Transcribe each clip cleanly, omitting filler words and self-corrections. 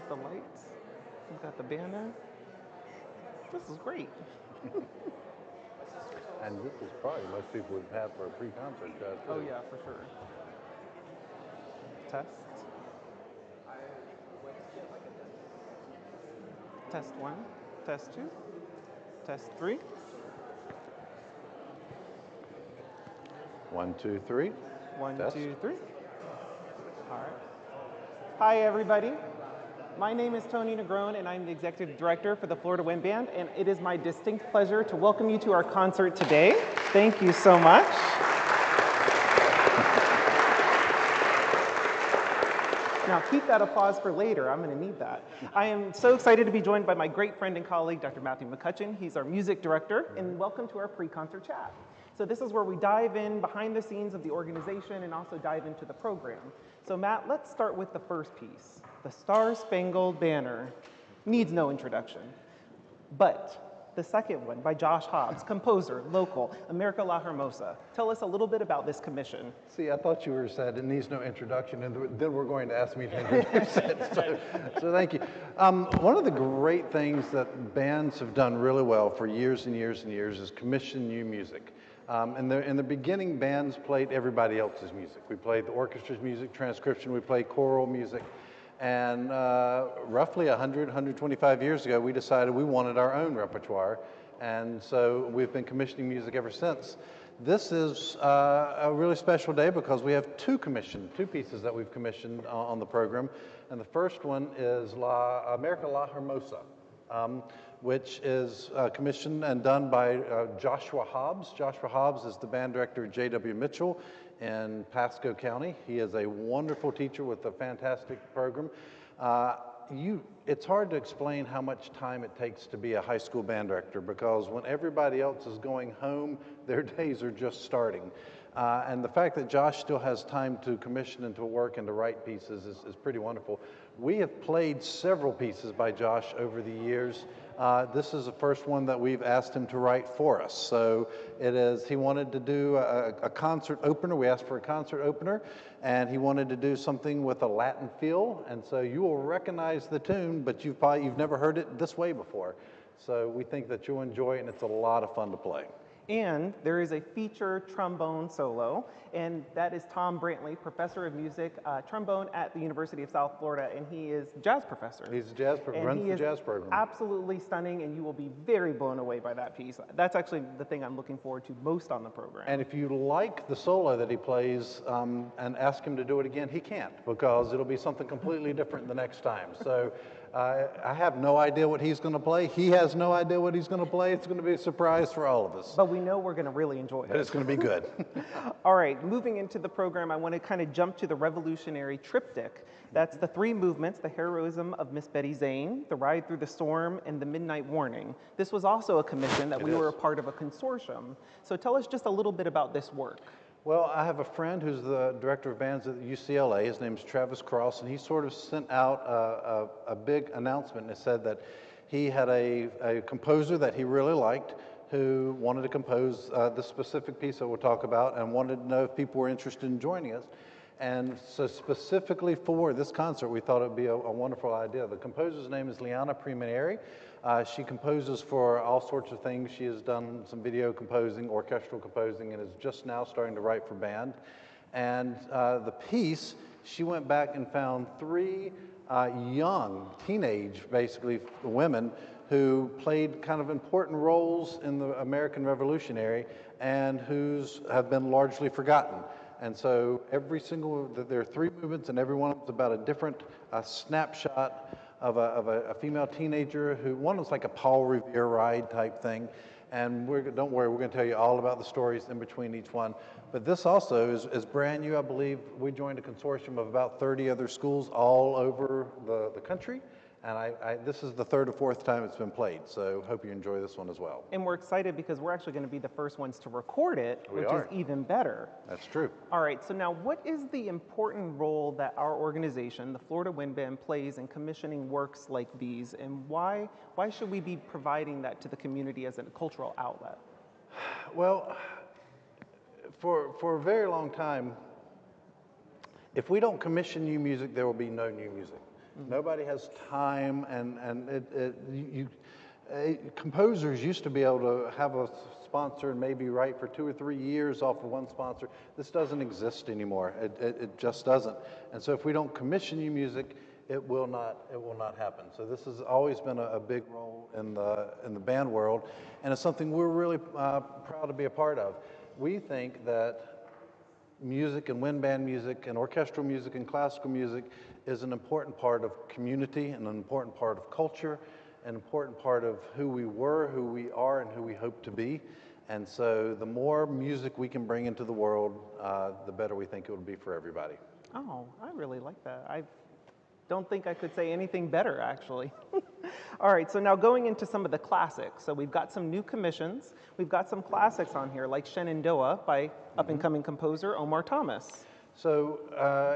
the lights. We've got the banner. This is great. And this is probably most people would have for a pre-concert show too. Oh yeah, for sure. Test. Test 1, test 2, test 3. 1, 2, 3. 1, Test. 2, 3. All right. Hi, everybody. My name is Tony Negrone, and I'm the Executive Director for the Florida Wind Band, and it is my distinct pleasure to welcome you to our concert today. Thank you so much. Now, keep that applause for later. I'm going to need that. I am so excited to be joined by my great friend and colleague, Dr. Matthew McCutchen. He's our music director, and welcome to our pre-concert chat. So this is where we dive in behind the scenes of the organization and also dive into the program. So Matt, let's start with the first piece. The Star-Spangled Banner needs no introduction. But the second one by Josh Hobbs, composer, local, America La Hermosa. Tell us a little bit about this commission. See, I thought you were said it needs no introduction, and then we're going to ask me to introduce it. So thank you. One of the great things that bands have done really well for years and years and years is commission new music. In the beginning, bands played everybody else's music. We played the orchestra's music, transcription, we played choral music. And roughly 100, 125 years ago, we decided we wanted our own repertoire. And so we've been commissioning music ever since. This is a really special day because we have two pieces that we've commissioned on the program. And the first one is America La Hermosa, which is commissioned and done by Joshua Hobbs. Joshua Hobbs is the band director at J.W. Mitchell in Pasco County. He is a wonderful teacher with a fantastic program. It's hard to explain how much time it takes to be a high school band director because when everybody else is going home, their days are just starting. And the fact that Josh still has time to commission and to work and to write pieces is pretty wonderful. We have played several pieces by Josh over the years. This is the first one that we've asked him to write for us. So he wanted to do a concert opener. We asked for a concert opener, and he wanted to do something with a Latin feel. And so you will recognize the tune, but you've never heard it this way before. So we think that you'll enjoy it, and it's a lot of fun to play. And there is a feature trombone solo, and that is Tom Brantley, professor of music, trombone at the University of South Florida, and he is jazz professor. He's a jazz professor, runs the jazz program. Absolutely stunning, and you will be very blown away by that piece. That's actually the thing I'm looking forward to most on the program. And if you like the solo that he plays and ask him to do it again, he can't, because it'll be something completely different the next time. So I have no idea what he's going to play. He has no idea what he's going to play. It's going to be a surprise for all of us. But we know we're going to really enjoy it. But it's going to be good. All right, moving into the program, I want to kind of jump to the revolutionary triptych. That's the three movements: the heroism of Miss Betty Zane, the ride through the storm, and the midnight warning. This was also a commission that we were a part of a consortium. So tell us just a little bit about this work. Well, I have a friend who's the director of bands at UCLA. His name's Travis Cross, and he sort of sent out a big announcement that said that he had a composer that he really liked who wanted to compose this specific piece that we'll talk about and wanted to know if people were interested in joining us. And so specifically for this concert, we thought it would be a wonderful idea. The composer's name is Liana Primaneri. She composes for all sorts of things. She has done some video composing, orchestral composing, and is just now starting to write for band. And the piece, she went back and found three young, teenage, basically, women who played kind of important roles in the American Revolutionary and whose have been largely forgotten. And so there are three movements, and every one of them is about a different snapshot of a female teenager one was like a Paul Revere ride type thing. And don't worry, we're going to tell you all about the stories in between each one. But this also is brand new, I believe. We joined a consortium of about 30 other schools all over the country. And this is the third or fourth time it's been played, so hope you enjoy this one as well. And we're excited because we're actually going to be the first ones to record it, which is even better. That's true. All right, so now what is the important role that our organization, the Florida Wind Band, plays in commissioning works like these, and why should we be providing that to the community as a cultural outlet? Well, for a very long time, if we don't commission new music, there will be no new music. Nobody has time, and composers used to be able to have a sponsor and maybe write for 2 or 3 years off of one sponsor. This doesn't exist anymore. It just doesn't. And so if we don't commission you music, it will not happen. So this has always been a big role in the band world, and it's something we're really proud to be a part of. We think that music and wind band music and orchestral music and classical music is an important part of community and an important part of culture, an important part of who we were, who we are, and who we hope to be. And so the more music we can bring into the world, the better we think it will be for everybody. Oh, I really like that. I don't think I could say anything better, actually. All right, so now going into some of the classics. So we've got some new commissions. We've got some classics on here, like Shenandoah by up-and-coming composer Omar Thomas. So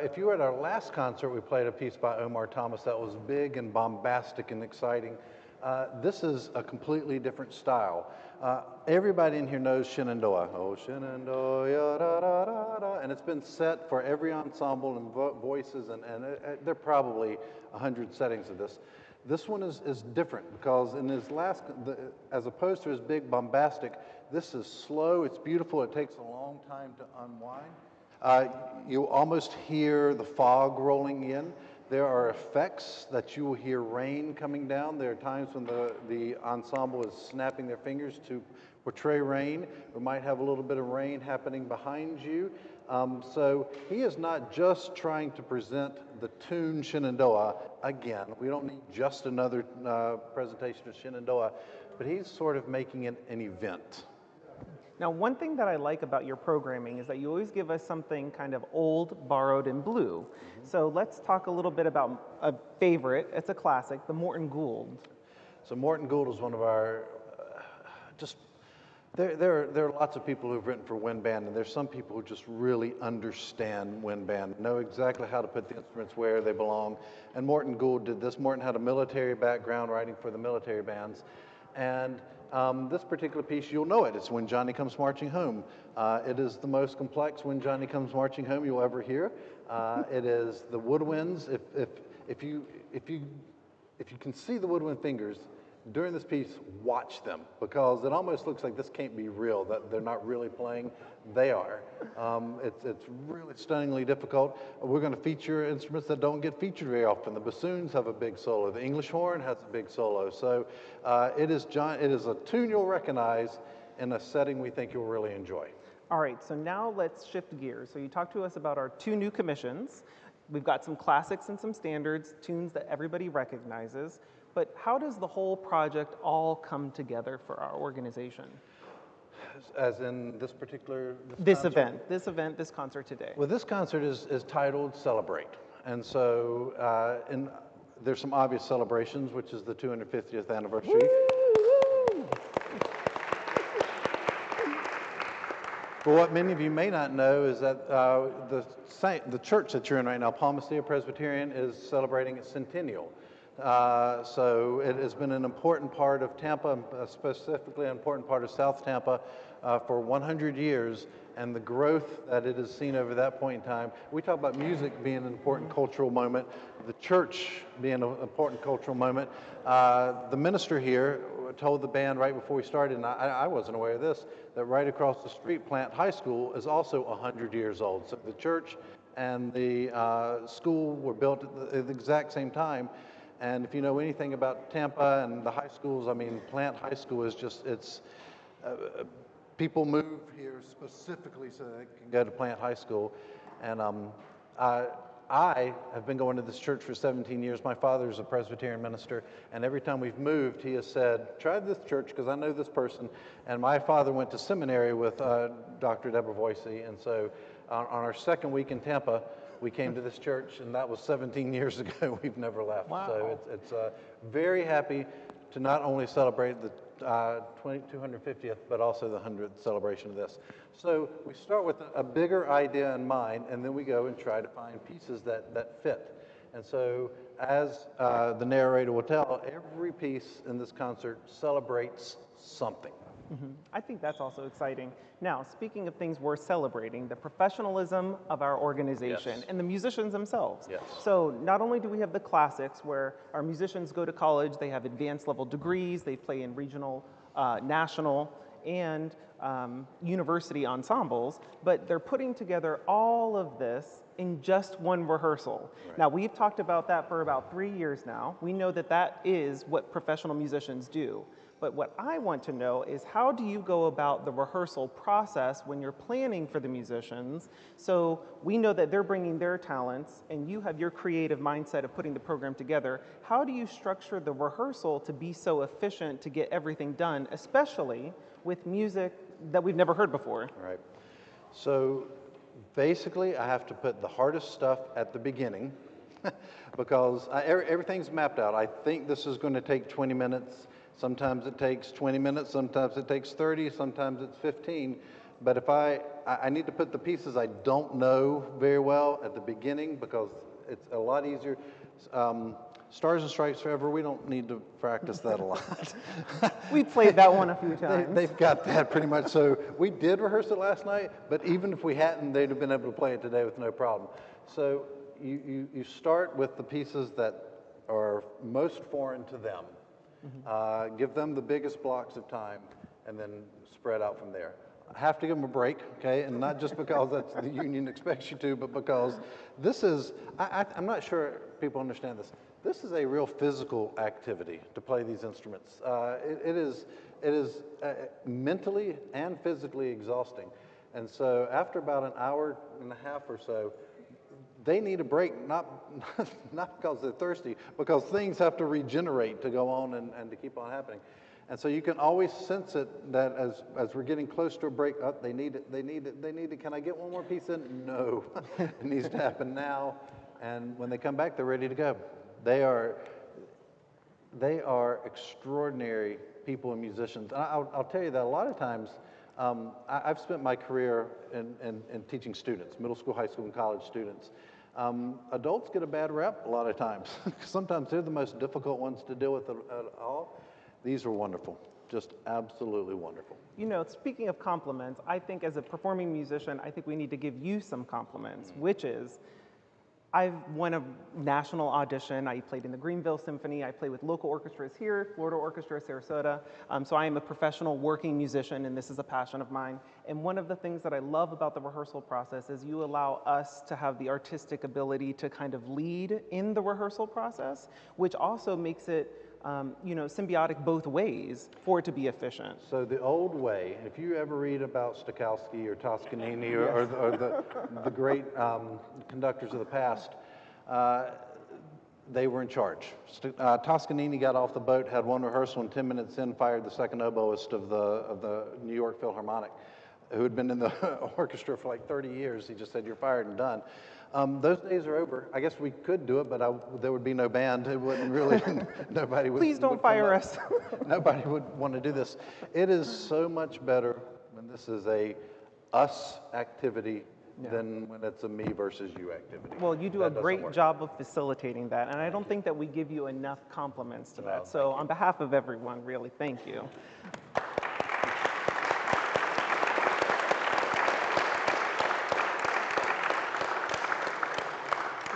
if you were at our last concert, we played a piece by Omar Thomas that was big and bombastic and exciting. This is a completely different style. Everybody in here knows Shenandoah. Oh, Shenandoah, da, da, da, da. And it's been set for every ensemble and voices, and there are probably 100 settings of this. This one is different because in his last, as opposed to his big bombastic, this is slow, it's beautiful, it takes a long time to unwind. You almost hear the fog rolling in. There are effects that you will hear rain coming down. There are times when the ensemble is snapping their fingers to portray rain. We might have a little bit of rain happening behind you. So he is not just trying to present the tune Shenandoah again. We don't need just another presentation of Shenandoah, but he's sort of making it an event. Now, one thing that I like about your programming is that you always give us something kind of old, borrowed, and blue. So let's talk a little bit about a favorite. It's a classic, the Morton Gould. So Morton Gould is one of our, there are lots of people who've written for wind band, and there's some people who just really understand wind band, know exactly how to put the instruments where they belong. And Morton Gould did this. Morton had a military background writing for the military bands. And this particular piece, you'll know it. It's When Johnny Comes Marching Home. It is the most complex When Johnny Comes Marching Home you'll ever hear. It is the woodwinds. If you can see the woodwind fingers during this piece, watch them, because it almost looks like this can't be real, that they're not really playing. They are. It's really stunningly difficult. We're going to feature instruments that don't get featured very often. The bassoons have a big solo. The English horn has a big solo. So it is a tune you'll recognize in a setting we think you'll really enjoy. All right, so now let's shift gears. So you talked to us about our 2 new commissions. We've got some classics and some standards, tunes that everybody recognizes. But how does the whole project all come together for our organization? As in this particular this concert today. Well, this concert is titled Celebrate. And so there's some obvious celebrations, which is the 250th anniversary. Woo! But what many of you may not know is that the church that you're in right now, Palmastilla Presbyterian, is celebrating its centennial. So it has been an important part of Tampa, specifically an important part of South Tampa, for 100 years, and the growth that it has seen over that point in time. We talk about music being an important cultural moment, the church being an important cultural moment. The minister here told the band right before we started, and I wasn't aware of this, that right across the street, Plant High School is also 100 years old. So the church and the school were built at the exact same time. And if you know anything about Tampa and the high schools, I mean, Plant High School is just, people move here specifically so they can go to Plant High School. And I have been going to this church for 17 years. My father is a Presbyterian minister, and every time we've moved, he has said, try this church because I know this person. And my father went to seminary with Dr. DeBevoise, and so on our second week in Tampa, we came to this church, and that was 17 years ago. We've never left. Wow. So it's very happy to not only celebrate the 250th, but also the 100th celebration of this. So we start with a bigger idea in mind, and then we go and try to find pieces that fit. And so as the narrator will tell, every piece in this concert celebrates something. I think that's also exciting. Now, speaking of things worth celebrating, the professionalism of our organization Yes. and the musicians themselves. Yes. So not only do we have the classics where our musicians go to college, they have advanced level degrees, they play in regional, national, and university ensembles, but they're putting together all of this in just one rehearsal. Right. Now, we've talked about that for about 3 years now. We know that that is what professional musicians do. But what I want to know is how do you go about the rehearsal process when you're planning for the musicians? So we know that they're bringing their talents and you have your creative mindset of putting the program together. How do you structure the rehearsal to be so efficient to get everything done, especially with music that we've never heard before? Right. So basically, I have to put the hardest stuff at the beginning because everything's mapped out. I think this is going to take 20 minutes. Sometimes it takes 20 minutes, sometimes it takes 30, sometimes it's 15. But if I need to put the pieces I don't know very well at the beginning because it's a lot easier. Stars and Stripes Forever, we don't need to practice that a lot. We played that one a few times. They've got that pretty much. So we did rehearse it last night, but even if we hadn't, they'd have been able to play it today with no problem. So you start with the pieces that are most foreign to them. Give them the biggest blocks of time and then spread out from there. I have to give them a break, okay? And not just because that's the union expects you to, but because this is, I'm not sure people understand this. This is a real physical activity to play these instruments. It is mentally and physically exhausting. And so after about an hour and a half or so, they need a break, not because they're thirsty, because things have to regenerate to go on and to keep on happening. And so you can always sense it that as we're getting close to a break, oh, they need it. Can I get one more piece in? No, it needs to happen now. And when they come back, they're ready to go. They are extraordinary people and musicians. And I'll tell you that a lot of times, I've spent my career in teaching students, middle school, high school, and college students. Adults get a bad rep a lot of times. Sometimes they're the most difficult ones to deal with at all. These are wonderful, just absolutely wonderful. You know, speaking of compliments, I think as a performing musician, I think we need to give you some compliments, which is, I've won a national audition. I played in the Greenville Symphony. I play with local orchestras here, Florida Orchestra, Sarasota. So I am a professional working musician, and this is a passion of mine. And one of the things that I love about the rehearsal process is you allow us to have the artistic ability to kind of lead in the rehearsal process, which also makes it symbiotic both ways for it to be efficient. So the old way, if you ever read about Stokowski or Toscanini or the great conductors of the past, they were in charge. Toscanini got off the boat, had one rehearsal, and 10 minutes in fired the second oboist of the New York Philharmonic, who had been in the orchestra for like 30 years. He just said, "You're fired and done." Those days are over. I guess we could do it, but there would be no band. It wouldn't really, nobody would. Please don't fire us. Nobody would want to do this. It is so much better when this is a us activity than when it's a me versus you activity. Well, you do a great job of facilitating that, and I don't think that we give you enough compliments to that. So on behalf of everyone, really, thank you.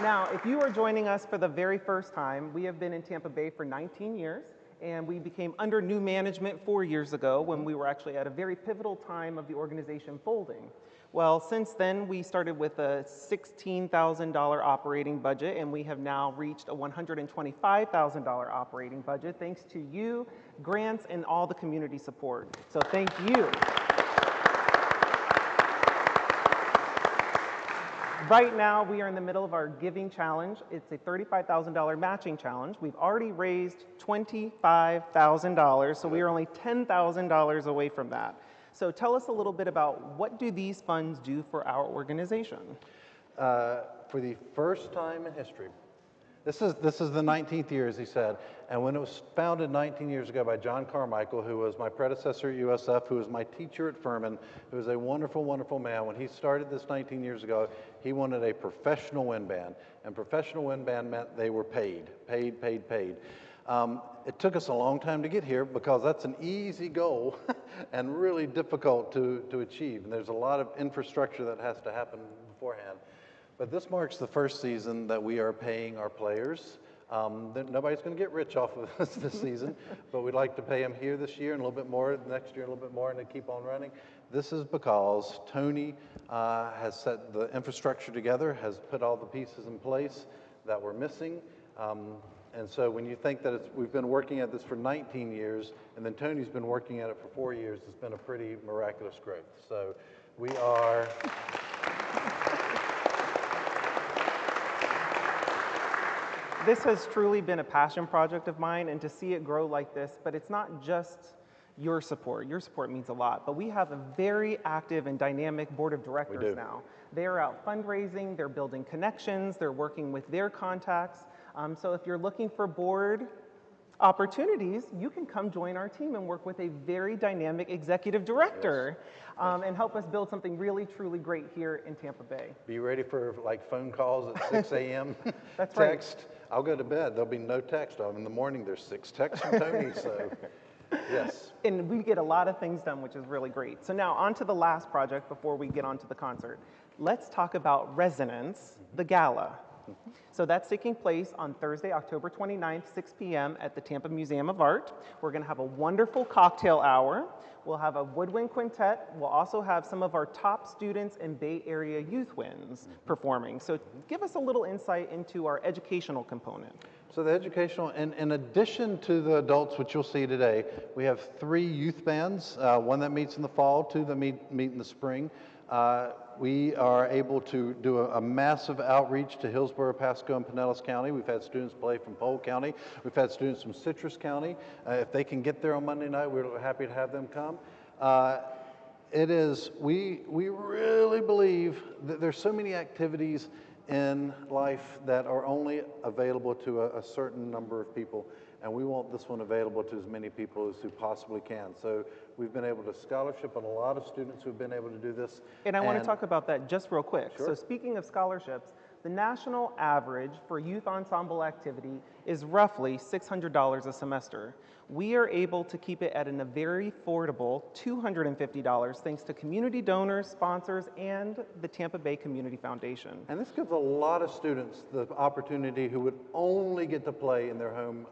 Now, if you are joining us for the very first time, we have been in Tampa Bay for 19 years, and we became under new management 4 years ago when we were actually at a very pivotal time of the organization folding. Well, since then, we started with a $16,000 operating budget, and we have now reached a $125,000 operating budget, thanks to you, grants, and all the community support. So thank you. Right now, we are in the middle of our giving challenge. It's a $35,000 matching challenge. We've already raised $25,000, so we are only $10,000 away from that. So tell us a little bit about what do these funds do for our organization? For the first time in history, this is the 19th year, as he said, and when it was founded 19 years ago by John Carmichael, who was my predecessor at USF, who was my teacher at Furman, who was a wonderful, wonderful man. When he started this 19 years ago, he wanted a professional wind band, and professional wind band meant they were paid. It took us a long time to get here because that's an easy goal and really difficult to achieve. And there's a lot of infrastructure that has to happen beforehand. But this marks the first season that we are paying our players. Nobody's going to get rich off of this season, but we'd like to pay them here this year and a little bit more next year, a little bit more, and to keep on running. This is because Tony has set the infrastructure together, has put all the pieces in place that were missing. And so when you think that we've been working at this for 19 years, and then Tony's been working at it for 4 years, it's been a pretty miraculous growth. So we are... This has truly been a passion project of mine, and to see it grow like this, but it's not just your support. Your support means a lot, but we have a very active and dynamic board of directors now. They are out fundraising, they're building connections, they're working with their contacts. So if you're looking for board opportunities, you can come join our team and work with a very dynamic executive director and help us build something really, truly great here in Tampa Bay. Be ready for like phone calls at 6 a.m. That's text. right. I'll go to bed. There'll be no text. In the morning, there's 6 texts from Tony, so yes. And we get a lot of things done, which is really great. So now on to the last project before we get on to the concert. Let's talk about Resonance, the gala. So that's taking place on Thursday, October 29th, 6 p.m. at the Tampa Museum of Art. We're going to have a wonderful cocktail hour. We'll have a woodwind quintet. We'll also have some of our top students and Bay Area youth winds performing. So give us a little insight into our educational component. So the educational, in addition to the adults, which you'll see today, we have 3 youth bands, one that meets in the fall, 2 that meet in the spring. We are able to do a massive outreach to Hillsborough, Pasco, and Pinellas County. We've had students play from Polk County. We've had students from Citrus County. If they can get there on Monday night, we're happy to have them come. We really believe that there's so many activities in life that are only available to a certain number of people, and we want this one available to as many people as who possibly can. So we've been able to scholarship on a lot of students who've been able to do this. And I want to talk about that just real quick. Sure. So speaking of scholarships, the national average for youth ensemble activity is roughly $600 a semester. We are able to keep it at a very affordable $250 thanks to community donors, sponsors, and the Tampa Bay Community Foundation. And this gives a lot of students the opportunity who would only get to play in their home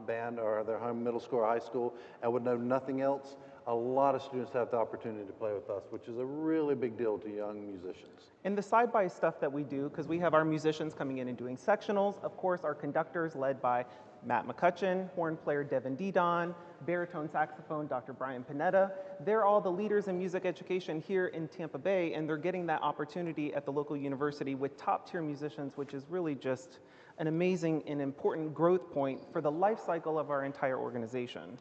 band or their home middle school or high school and would know nothing else. A lot of students have the opportunity to play with us, which is a really big deal to young musicians. And the side-by stuff that we do, because we have our musicians coming in and doing sectionals, of course our conductors led by Matt McCutchen, horn player Devin Didon, baritone saxophone Dr. Brian Panetta. They're all the leaders in music education here in Tampa Bay, and they're getting that opportunity at the local university with top-tier musicians, which is really just an amazing and important growth point for the life cycle of our entire organization.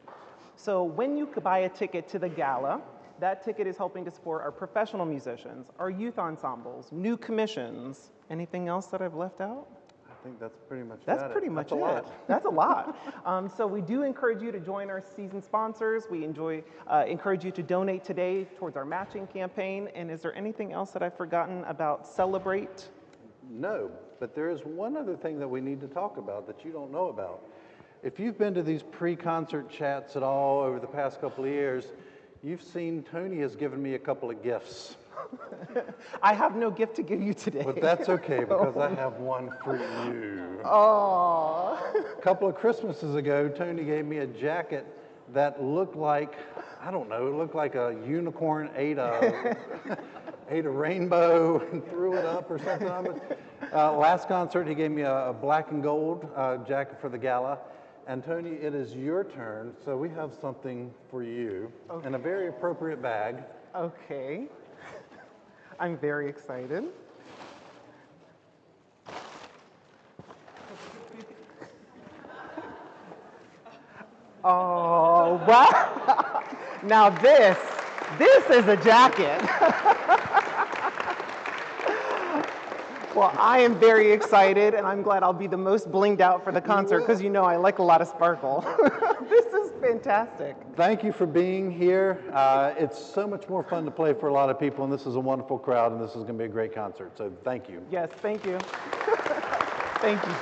So when you buy a ticket to the gala, that ticket is helping to support our professional musicians, our youth ensembles, new commissions. Anything else that I've left out? I think that's pretty much That's pretty much it. That's a lot. That's a lot. So we do encourage you to join our season sponsors. We encourage you to donate today towards our matching campaign. And is there anything else that I've forgotten about Celebrate? No, but there is one other thing that we need to talk about that you don't know about. If you've been to these pre-concert chats at all over the past couple of years, you've seen Tony has given me a couple of gifts. I have no gift to give you today. But that's okay, because I have one for you. Oh. A couple of Christmases ago, Tony gave me a jacket that looked like, I don't know, it looked like a unicorn ate a rainbow and threw it up or something. Last concert, he gave me a black and gold jacket for the gala. And Tony, it is your turn, so we have something for you in a very appropriate bag. Okay. I'm very excited. Oh, wow. Now this is a jacket. Well, I am very excited, and I'm glad I'll be the most blinged out for the concert, because you know I like a lot of sparkle. This is fantastic. Thank you for being here. It's so much more fun to play for a lot of people, and this is a wonderful crowd, and this is going to be a great concert, so thank you. Yes, thank you. Thank you.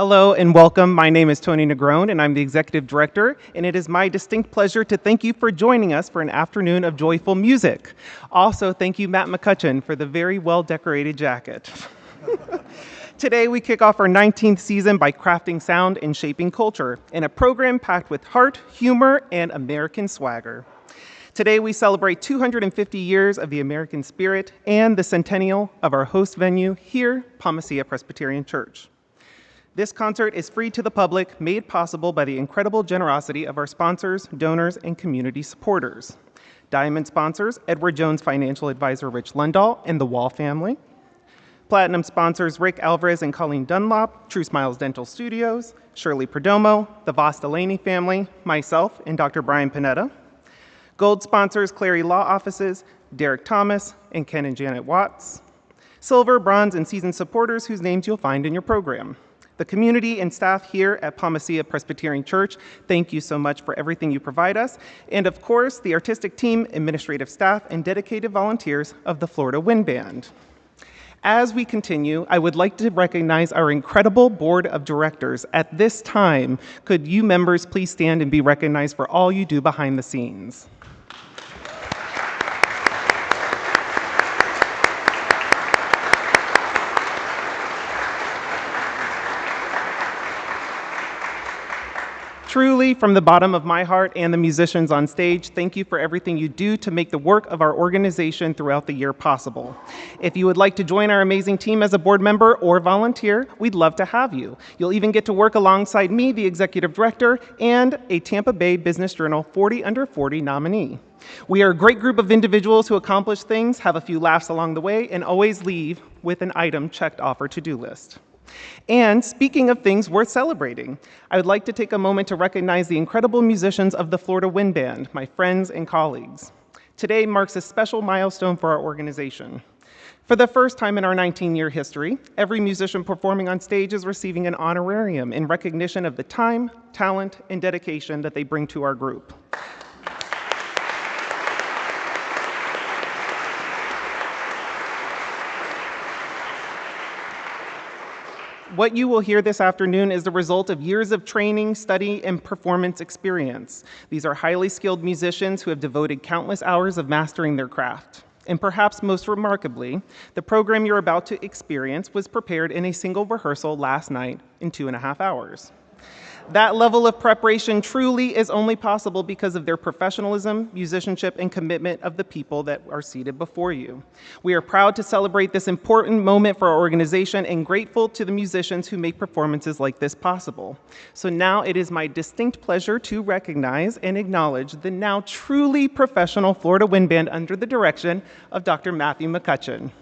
Hello and welcome. My name is Tony Negrone and I'm the Executive Director, and it is my distinct pleasure to thank you for joining us for an afternoon of joyful music. Also, thank you, Matt McCutchen, for the very well-decorated jacket. Today, we kick off our 19th season by crafting sound and shaping culture in a program packed with heart, humor, and American swagger. Today, we celebrate 250 years of the American spirit and the centennial of our host venue here, Palmacia Presbyterian Church. This concert is free to the public, made possible by the incredible generosity of our sponsors, donors, and community supporters. Diamond sponsors, Edward Jones Financial Advisor Rich Lundahl and the Wall family. Platinum sponsors, Rick Alvarez and Colleen Dunlop, True Smiles Dental Studios, Shirley Perdomo, the Voss Delaney family, myself, and Dr. Brian Panetta. Gold sponsors, Clary Law Offices, Derek Thomas, and Ken and Janet Watts. Silver, bronze, and seasoned supporters whose names you'll find in your program. The community and staff here at Palmacia Presbyterian Church, thank you so much for everything you provide us. And of course, the artistic team, administrative staff, and dedicated volunteers of the Florida Wind Band. As we continue, I would like to recognize our incredible board of directors. At this time, could you members please stand and be recognized for all you do behind the scenes? Truly, from the bottom of my heart and the musicians on stage, thank you for everything you do to make the work of our organization throughout the year possible. If you would like to join our amazing team as a board member or volunteer, we'd love to have you. You'll even get to work alongside me, the executive director, and a Tampa Bay Business Journal 40 Under 40 nominee. We are a great group of individuals who accomplish things, have a few laughs along the way, and always leave with an item checked off our to-do list. And speaking of things worth celebrating, I would like to take a moment to recognize the incredible musicians of the Florida Wind Band, my friends and colleagues. Today marks a special milestone for our organization. For the first time in our 19-year history, every musician performing on stage is receiving an honorarium in recognition of the time, talent, and dedication that they bring to our group. What you will hear this afternoon is the result of years of training, study, and performance experience. These are highly skilled musicians who have devoted countless hours of mastering their craft. And perhaps most remarkably, the program you're about to experience was prepared in a single rehearsal last night in 2.5 hours. That level of preparation truly is only possible because of their professionalism, musicianship, and commitment of the people that are seated before you. We are proud to celebrate this important moment for our organization and grateful to the musicians who make performances like this possible. So now it is my distinct pleasure to recognize and acknowledge the now truly professional Florida Wind Band under the direction of Dr. Matthew McCutchen.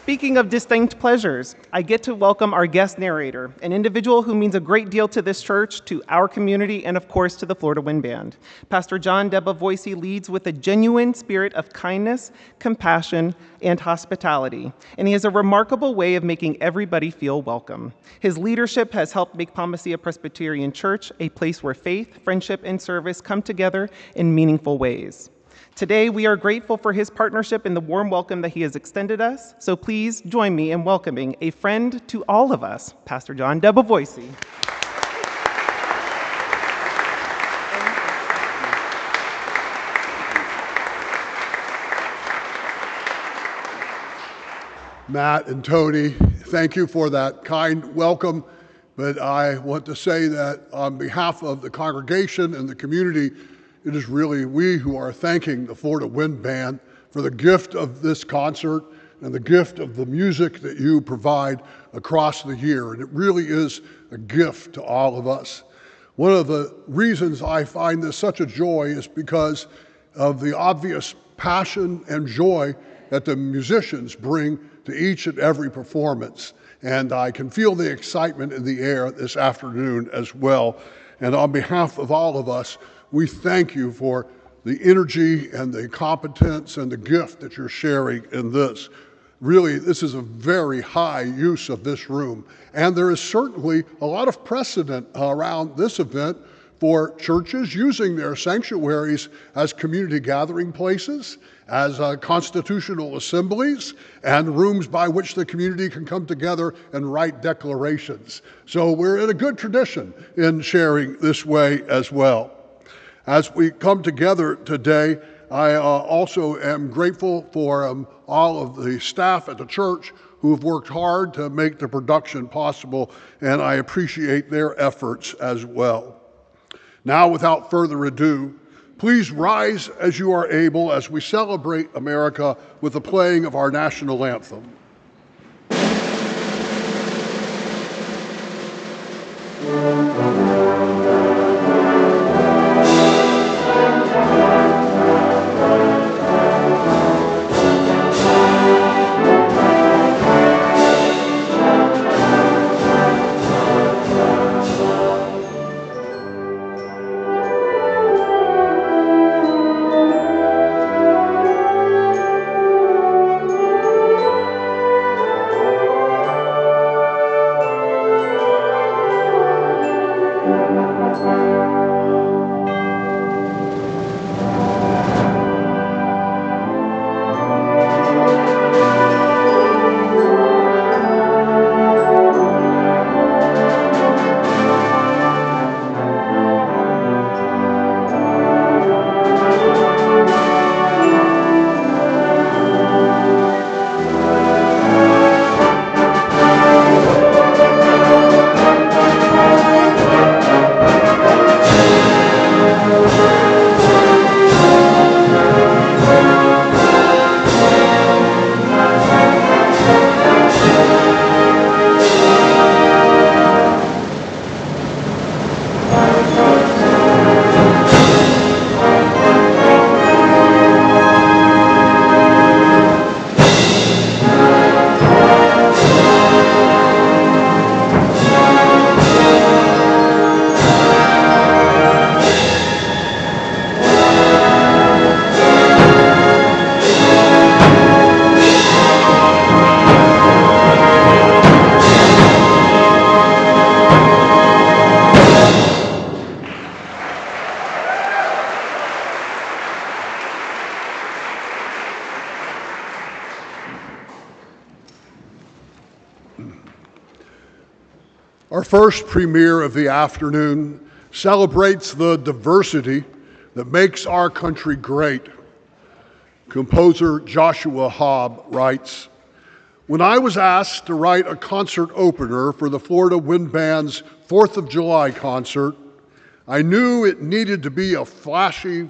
Speaking of distinct pleasures, I get to welcome our guest narrator, an individual who means a great deal to this church, to our community, and of course to the Florida Wind Band. Pastor John DeBevoise leads with a genuine spirit of kindness, compassion, and hospitality, and he has a remarkable way of making everybody feel welcome. His leadership has helped make Palmacia Presbyterian Church a place where faith, friendship, and service come together in meaningful ways. Today, we are grateful for his partnership and the warm welcome that he has extended us, so please join me in welcoming a friend to all of us, Pastor John DeBevoise. Matt and Tony, thank you for that kind welcome. But I want to say that on behalf of the congregation and the community, it is really we who are thanking the Florida Wind Band for the gift of this concert and the gift of the music that you provide across the year. And it really is a gift to all of us. One of the reasons I find this such a joy is because of the obvious passion and joy that the musicians bring to each and every performance. And I can feel the excitement in the air this afternoon as well. And on behalf of all of us, we thank you for the energy and the competence and the gift that you're sharing in this. Really, this is a very high use of this room. And there is certainly a lot of precedent around this event for churches using their sanctuaries as community gathering places, as constitutional assemblies, and rooms by which the community can come together and write declarations. So we're in a good tradition in sharing this way as well. As we come together today, I also am grateful for all of the staff at the church who have worked hard to make the production possible, and I appreciate their efforts as well. Now, without further ado, please rise as you are able as we celebrate America with the playing of our national anthem. Our first premiere of the afternoon celebrates the diversity that makes our country great. Composer Joshua Hobb writes, "When I was asked to write a concert opener for the Florida Wind Band's 4th of July concert, I knew it needed to be a flashy,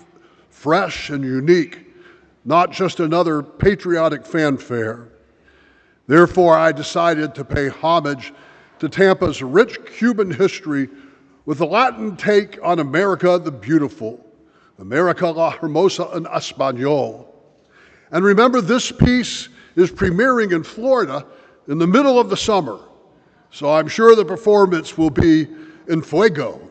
fresh, and unique, not just another patriotic fanfare. Therefore, I decided to pay homage to Tampa's rich Cuban history with a Latin take on America the Beautiful, America la Hermosa en Español. And remember, this piece is premiering in Florida in the middle of the summer, so I'm sure the performance will be en fuego."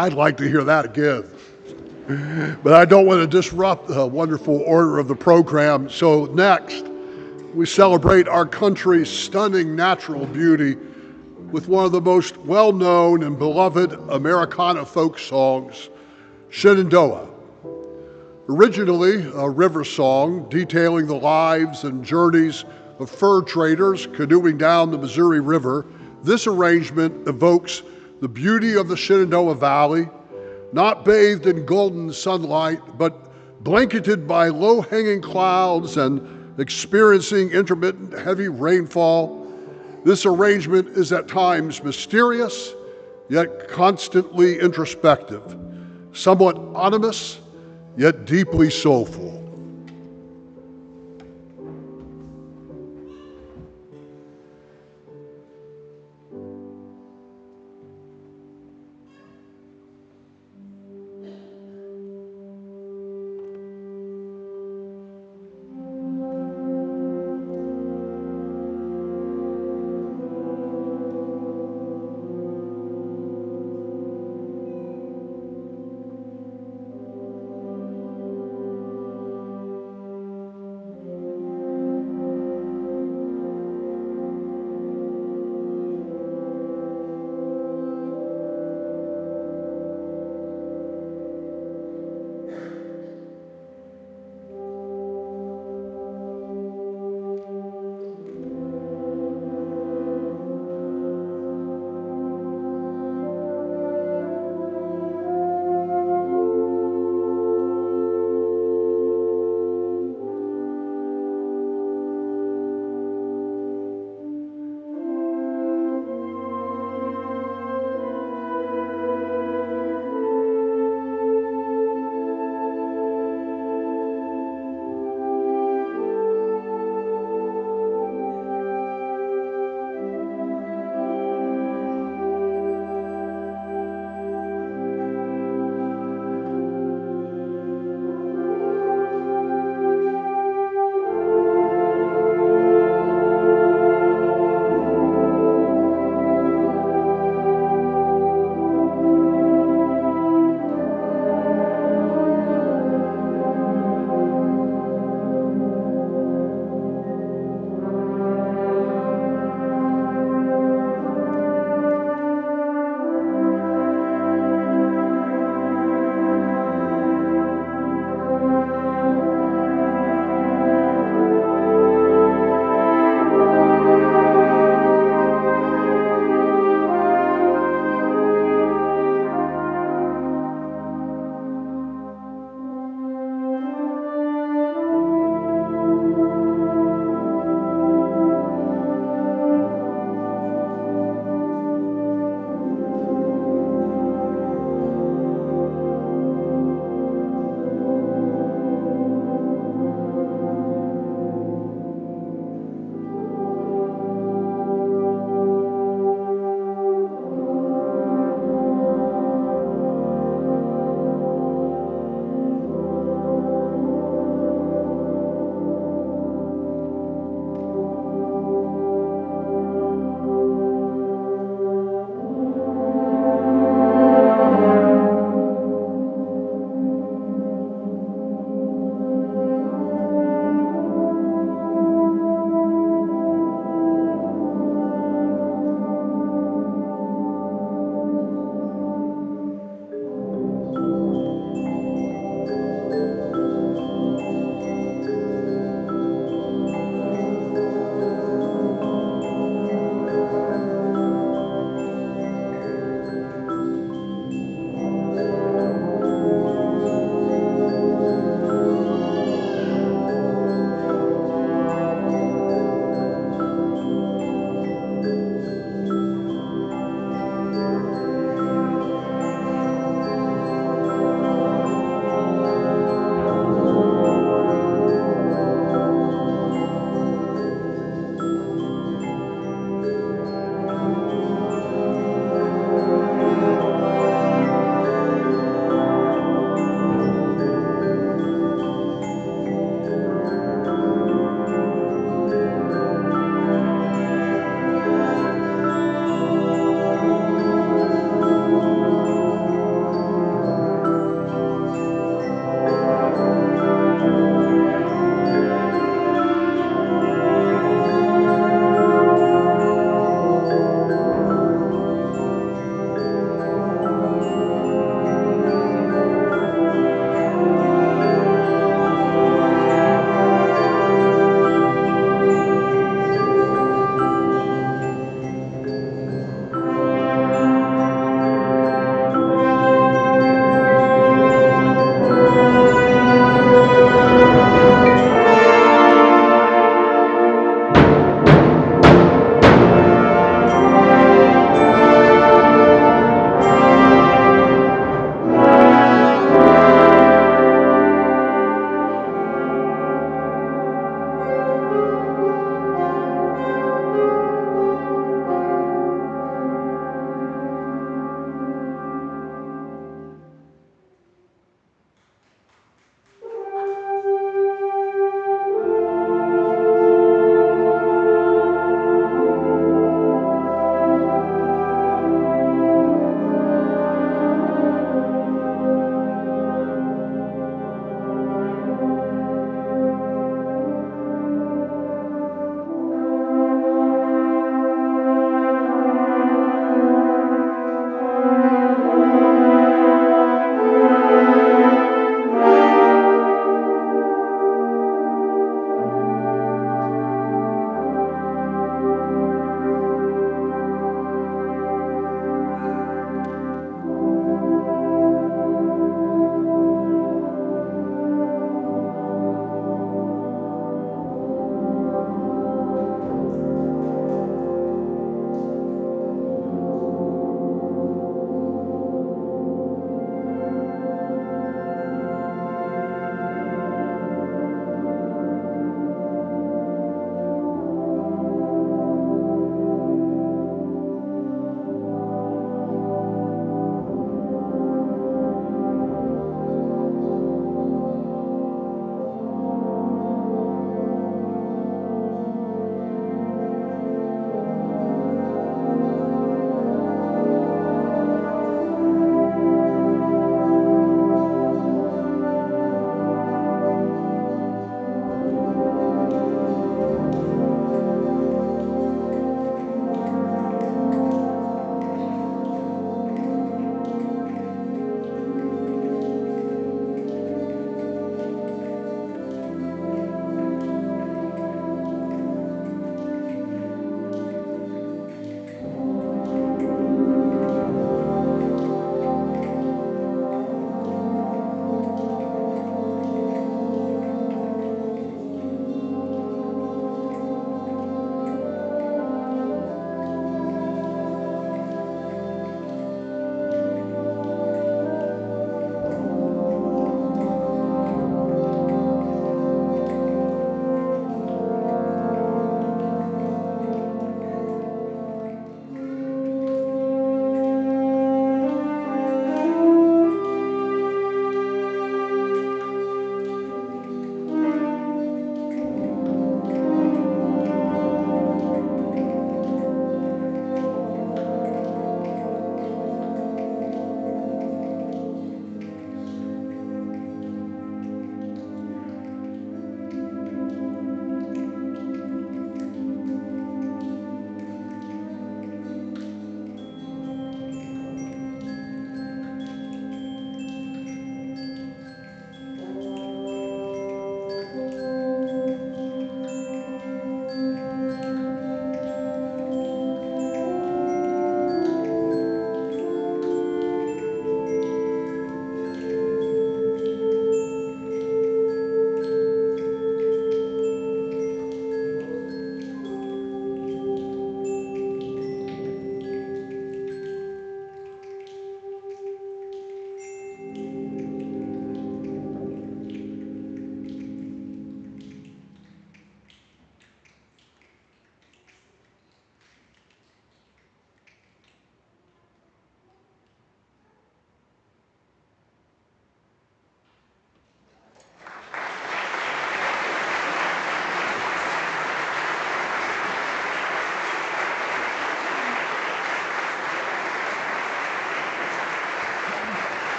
I'd like to hear that again. But I don't want to disrupt the wonderful order of the program. So next, we celebrate our country's stunning natural beauty with one of the most well-known and beloved Americana folk songs, Shenandoah. Originally a river song detailing the lives and journeys of fur traders canoeing down the Missouri River, this arrangement evokes the beauty of the Shenandoah Valley, not bathed in golden sunlight, but blanketed by low-hanging clouds and experiencing intermittent heavy rainfall. This arrangement is at times mysterious, yet constantly introspective, somewhat ominous, yet deeply soulful.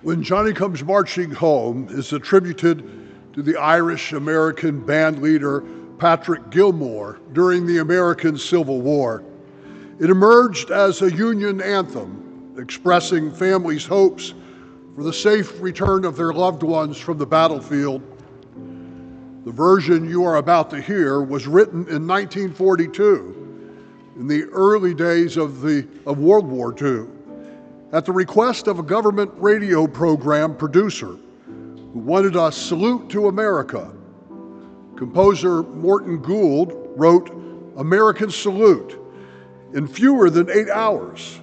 When Johnny Comes Marching Home is attributed to the Irish-American band leader Patrick Gilmore during the American Civil War. It emerged as a Union anthem, expressing families' hopes for the safe return of their loved ones from the battlefield. The version you are about to hear was written in 1942, in the early days of World War II, at the request of a government radio program producer who wanted a salute to America. Composer Morton Gould wrote American Salute in fewer than 8 hours.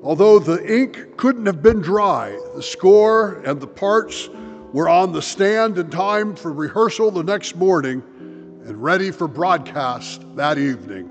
Although the ink couldn't have been dry, the score and the parts were on the stand in time for rehearsal the next morning and ready for broadcast that evening.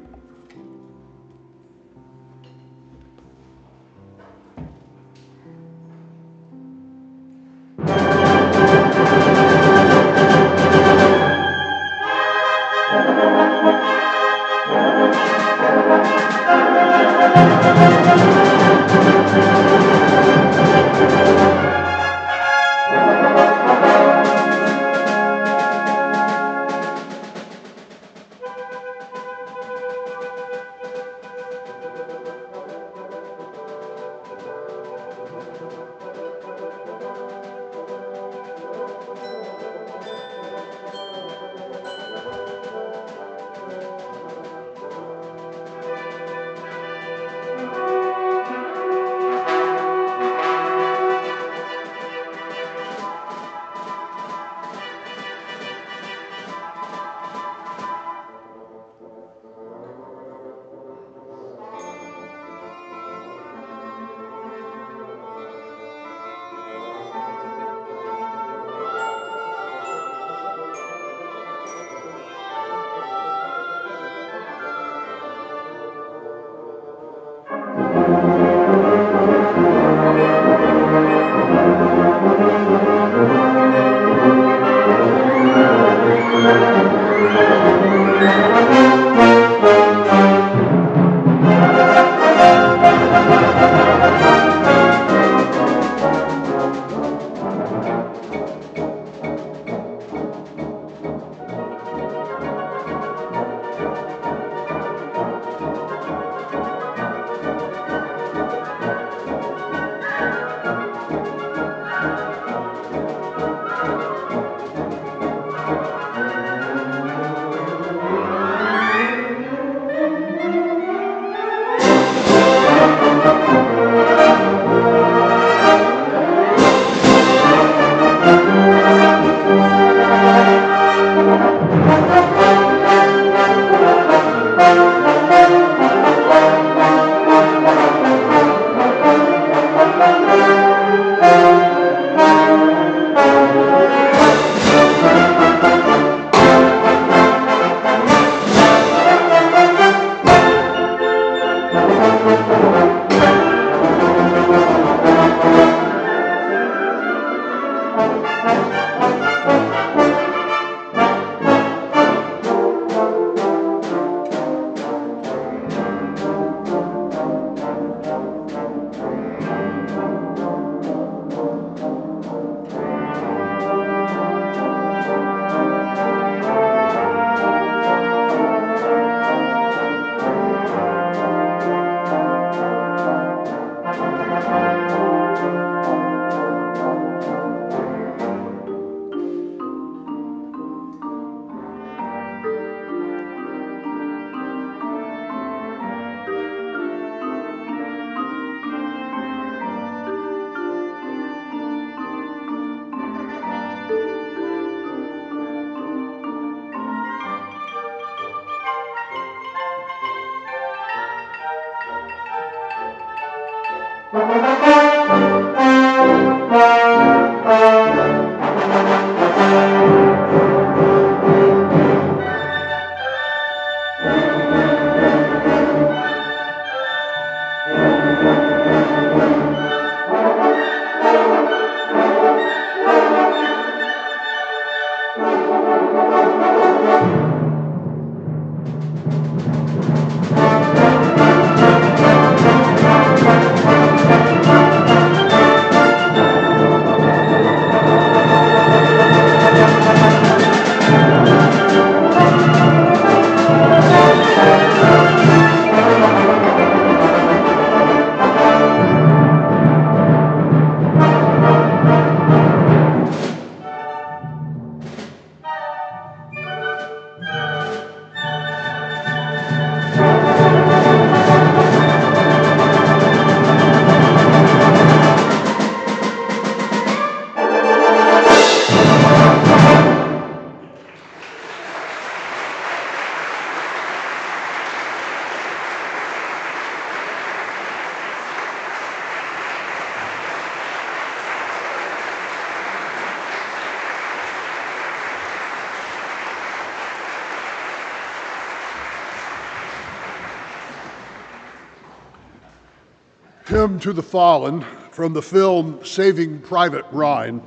Hymn to the Fallen from the film Saving Private Ryan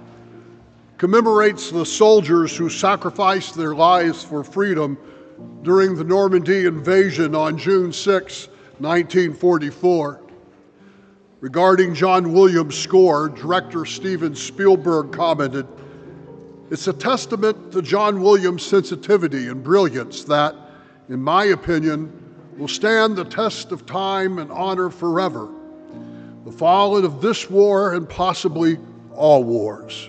commemorates the soldiers who sacrificed their lives for freedom during the Normandy invasion on June 6, 1944. Regarding John Williams' score, director Steven Spielberg commented, "It's a testament to John Williams' sensitivity and brilliance that, in my opinion, will stand the test of time and honor forever. The fallen of this war and possibly all wars."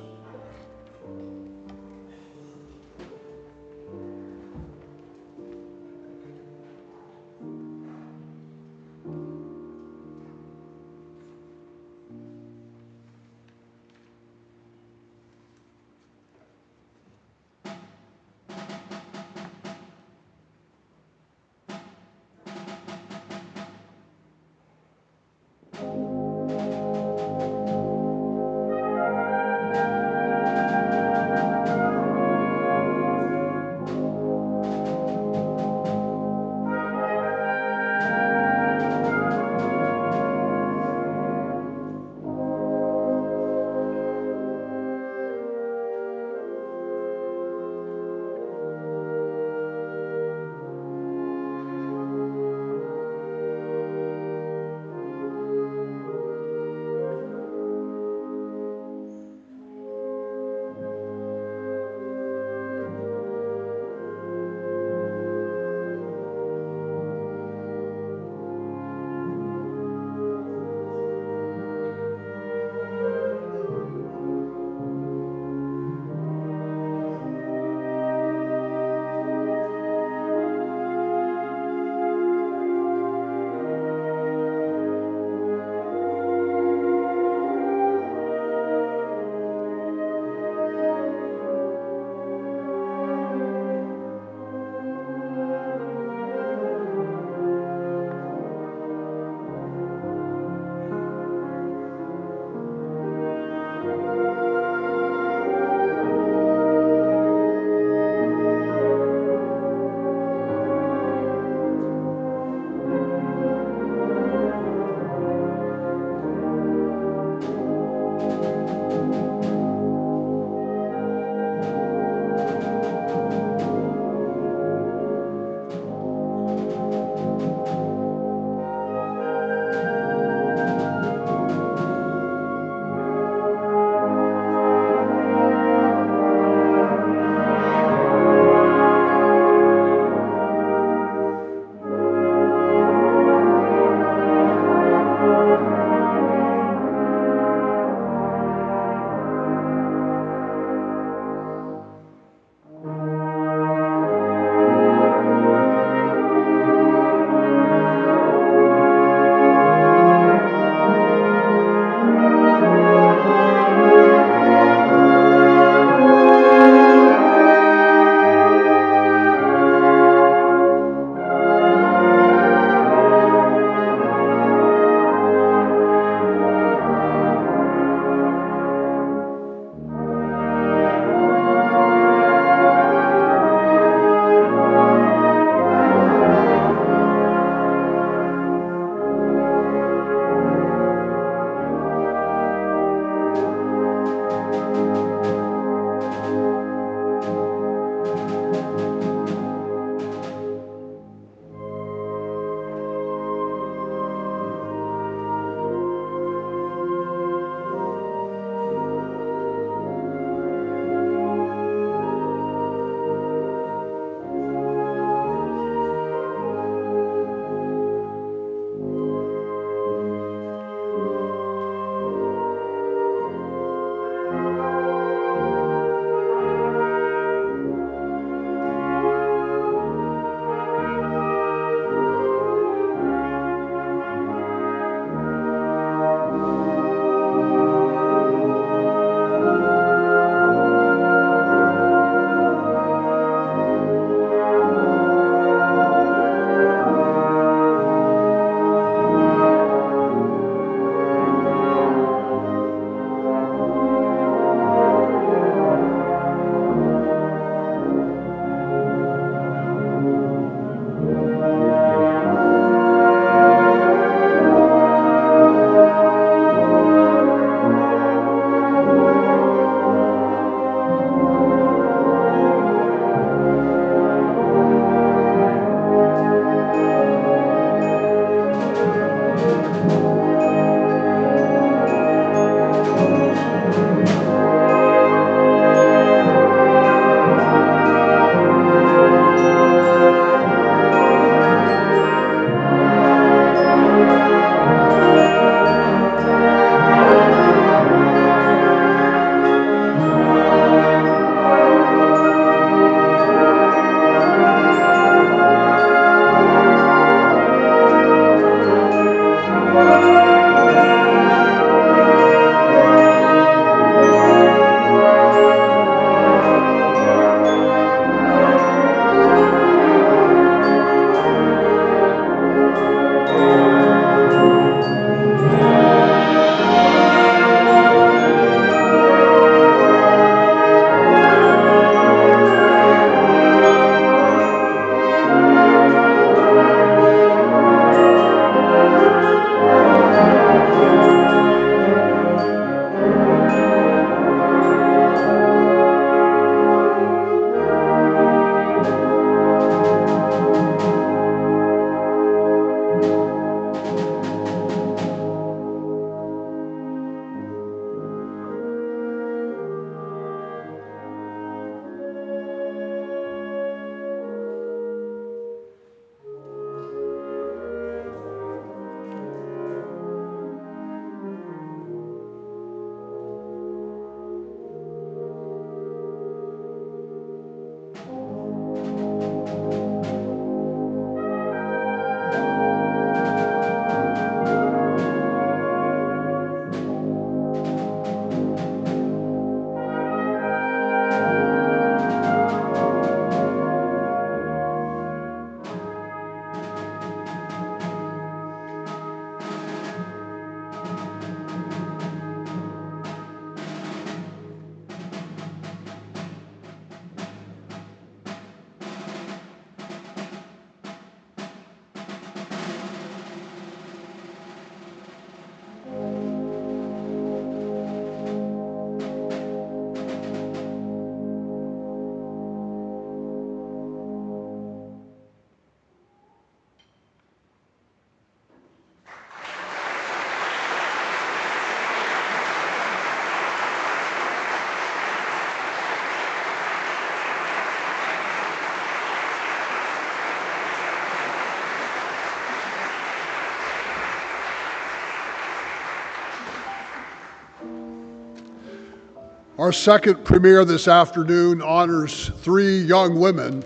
Our second premiere this afternoon honors three young women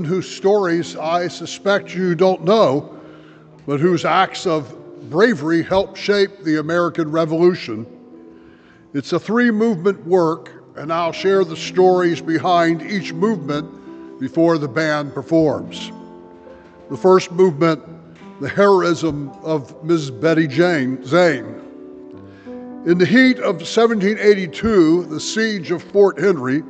whose stories I suspect you don't know, but whose acts of bravery helped shape the American Revolution. It's a three-movement work, and I'll share the stories behind each movement before the band performs. The first movement, the heroism of Ms. Betty Zane. In the heat of 1782, the siege of Fort Henry,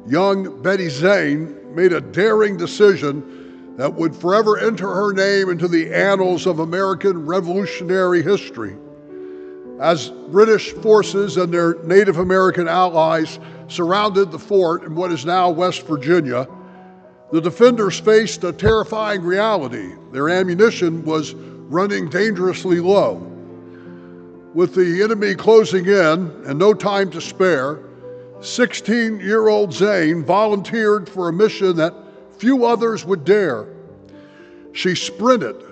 young Betty Zane made a daring decision that would forever enter her name into the annals of American Revolutionary history. As British forces and their Native American allies surrounded the fort in what is now West Virginia, the defenders faced a terrifying reality. Their ammunition was running dangerously low. With the enemy closing in and no time to spare, 16-year-old Zane volunteered for a mission that few others would dare. She sprinted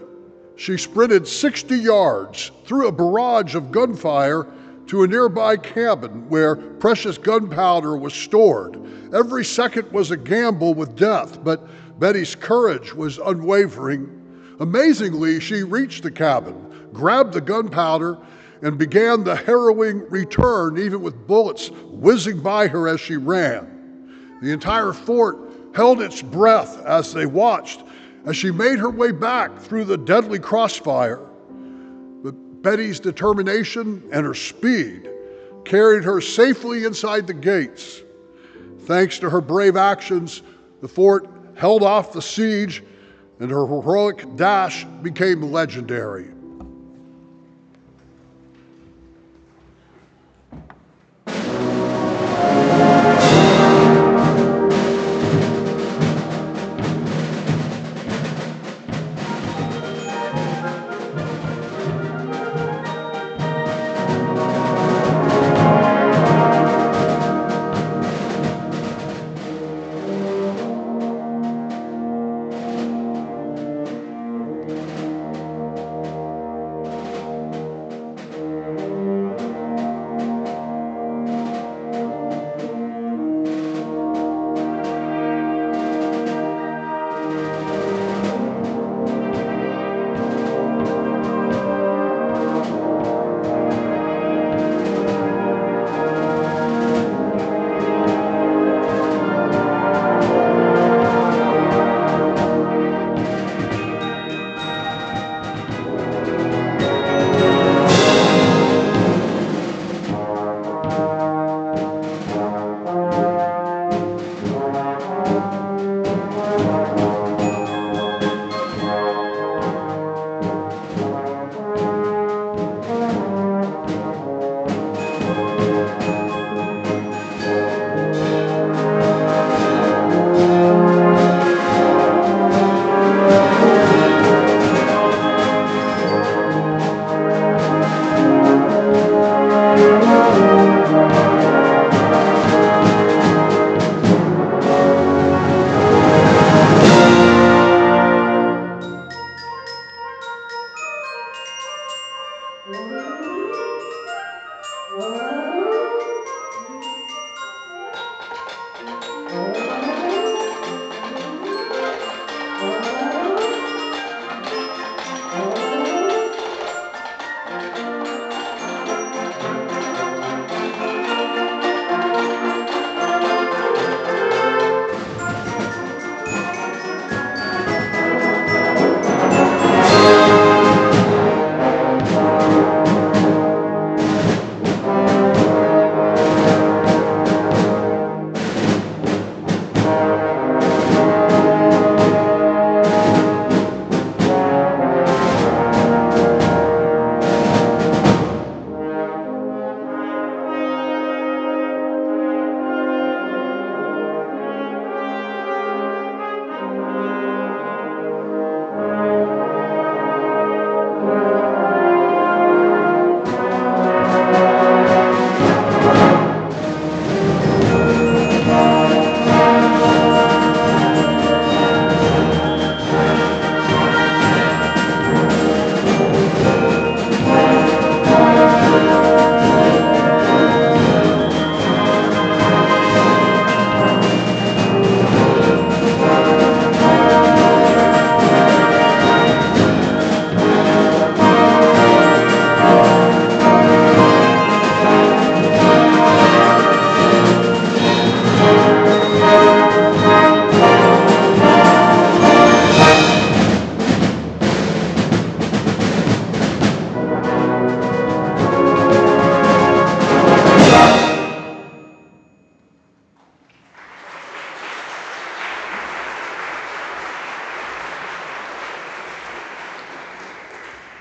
60 yards through a barrage of gunfire to a nearby cabin where precious gunpowder was stored. Every second was a gamble with death, but Betty's courage was unwavering. Amazingly, she reached the cabin, grabbed the gunpowder, and began the harrowing return, even with bullets whizzing by her as she ran. The entire fort held its breath as they watched as she made her way back through the deadly crossfire. But Betty's determination and her speed carried her safely inside the gates. Thanks to her brave actions, the fort held off the siege, and her heroic dash became legendary.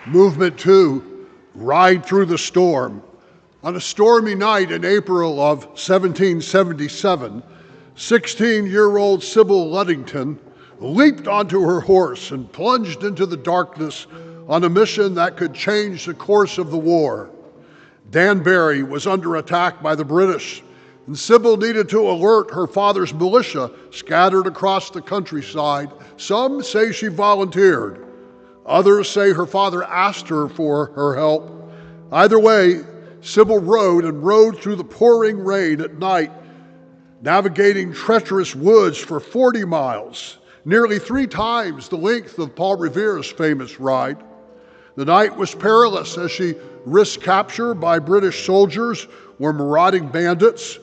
Movement 2, Ride Through the Storm. On a stormy night in April of 1777, 16-year-old Sybil Ludington leaped onto her horse and plunged into the darkness on a mission that could change the course of the war. Danbury was under attack by the British, and Sybil needed to alert her father's militia scattered across the countryside. Some say she volunteered. Others say her father asked her for her help. Either way, Sybil rode through the pouring rain at night, navigating treacherous woods for 40 miles, nearly 3 times the length of Paul Revere's famous ride. The night was perilous as she risked capture by British soldiers or marauding bandits.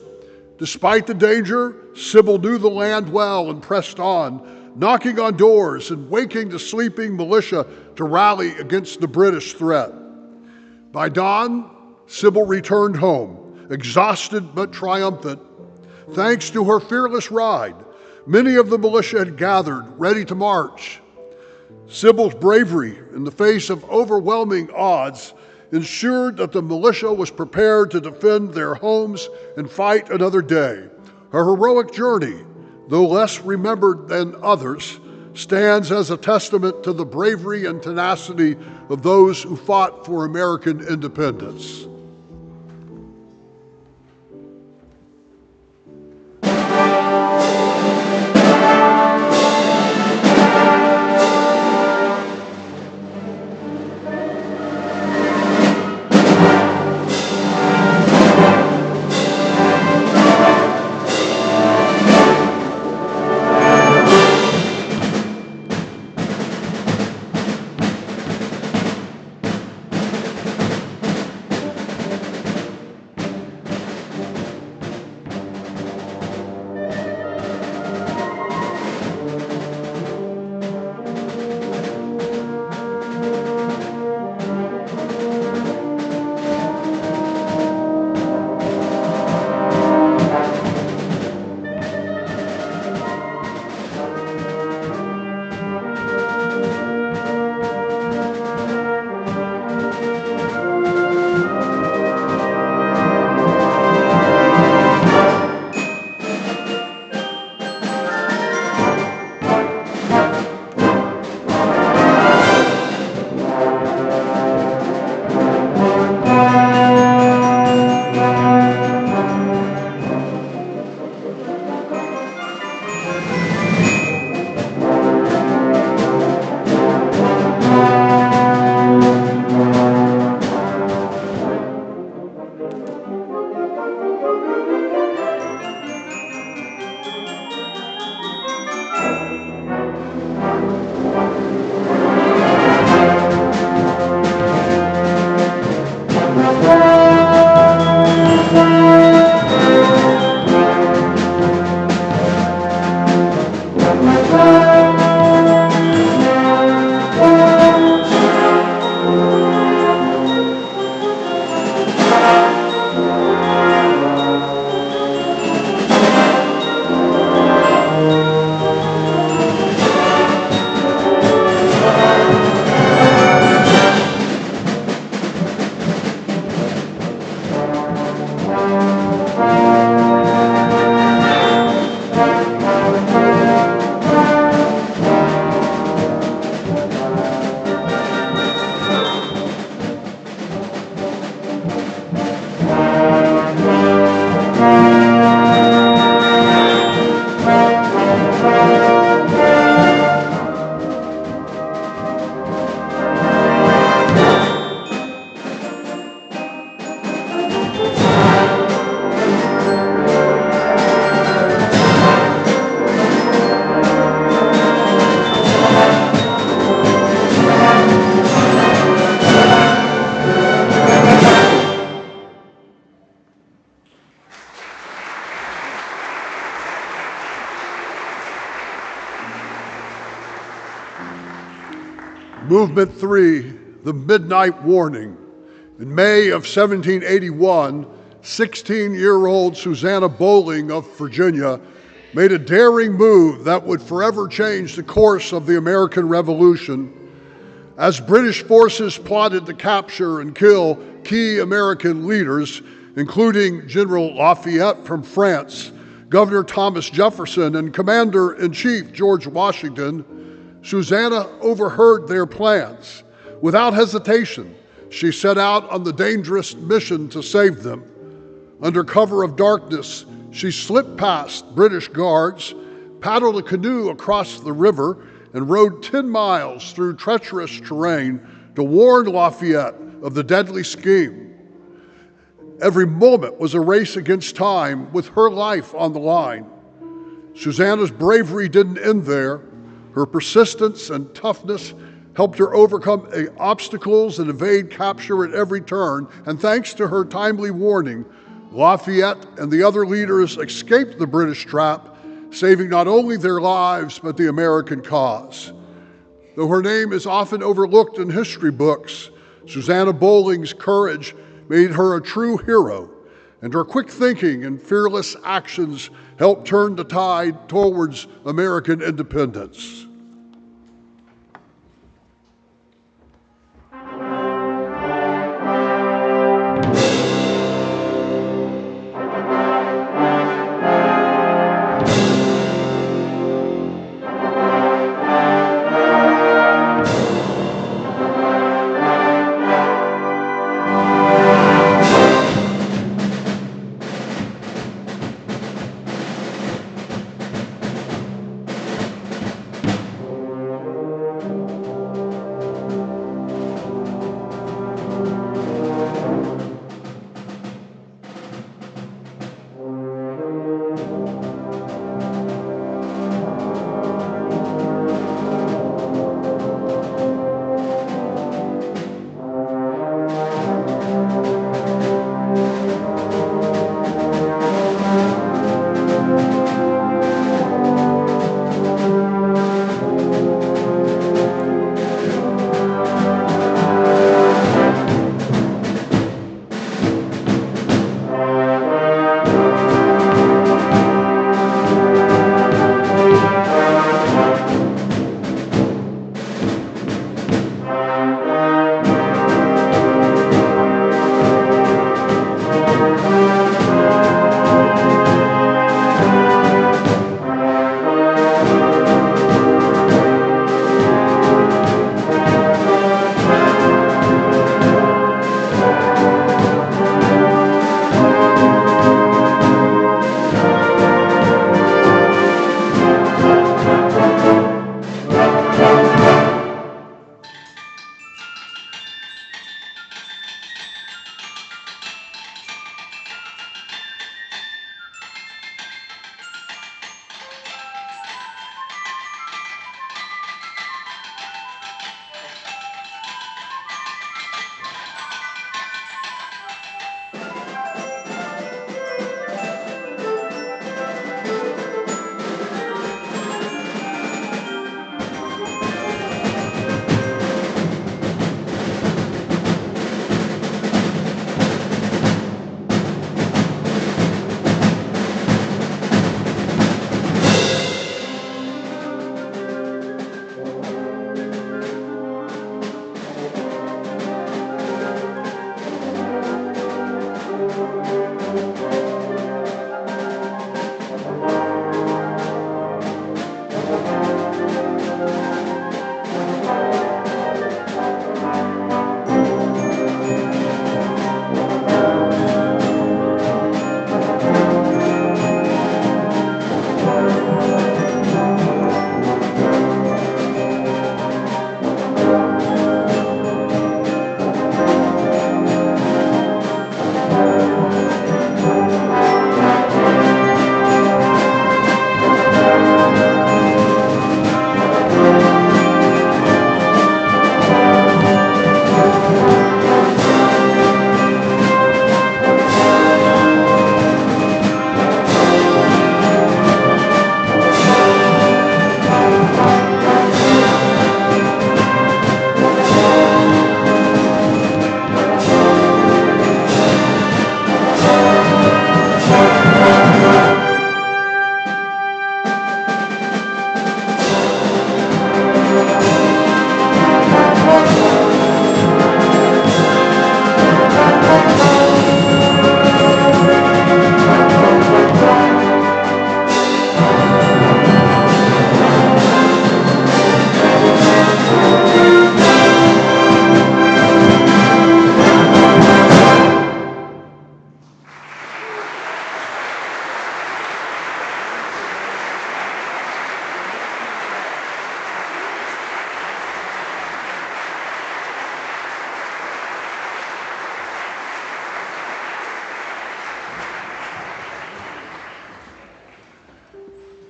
Despite the danger, Sybil knew the land well and pressed on, knocking on doors and waking the sleeping militia to rally against the British threat. By dawn, Sybil returned home, exhausted but triumphant. Thanks to her fearless ride, many of the militia had gathered, ready to march. Sybil's bravery in the face of overwhelming odds ensured that the militia was prepared to defend their homes and fight another day. Her heroic journey, though less remembered than others, stands as a testament to the bravery and tenacity of those who fought for American independence. Movement 3, the Midnight Warning. In May of 1781, 16-year-old Susanna Bowling of Virginia made a daring move that would forever change the course of the American Revolution. As British forces plotted to capture and kill key American leaders, including General Lafayette from France, Governor Thomas Jefferson, and Commander-in-Chief George Washington, Susanna overheard their plans. Without hesitation, she set out on the dangerous mission to save them. Under cover of darkness, she slipped past British guards, paddled a canoe across the river, and rode 10 miles through treacherous terrain to warn Lafayette of the deadly scheme. Every moment was a race against time with her life on the line. Susanna's bravery didn't end there. Her persistence and toughness helped her overcome obstacles and evade capture at every turn, and thanks to her timely warning, Lafayette and the other leaders escaped the British trap, saving not only their lives, but the American cause. Though her name is often overlooked in history books, Susanna Bowling's courage made her a true hero, and her quick thinking and fearless actions helped turn the tide towards American independence.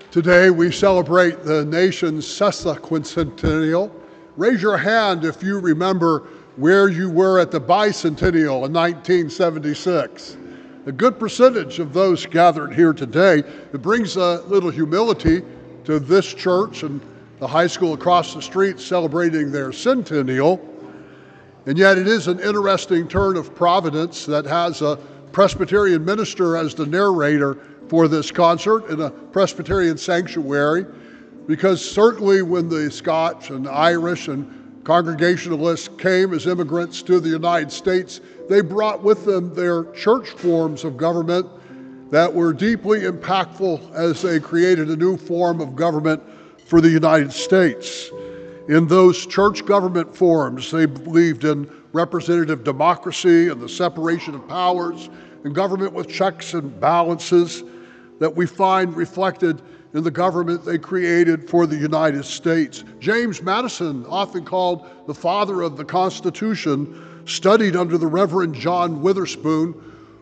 Today we celebrate the nation's sesquicentennial. Raise your hand if you remember where you were at the bicentennial in 1976. A good percentage of those gathered here today. It brings a little humility to this church and the high school across the street celebrating their centennial. And yet it is an interesting turn of providence that has a Presbyterian minister as the narrator for this concert in a Presbyterian sanctuary, because certainly when the Scotch and Irish and Congregationalists came as immigrants to the United States, they brought with them their church forms of government that were deeply impactful as they created a new form of government for the United States. In those church government forms, they believed in representative democracy and the separation of powers and government with checks and balances that we find reflected in the government they created for the United States. James Madison, often called the father of the Constitution, studied under the Reverend John Witherspoon,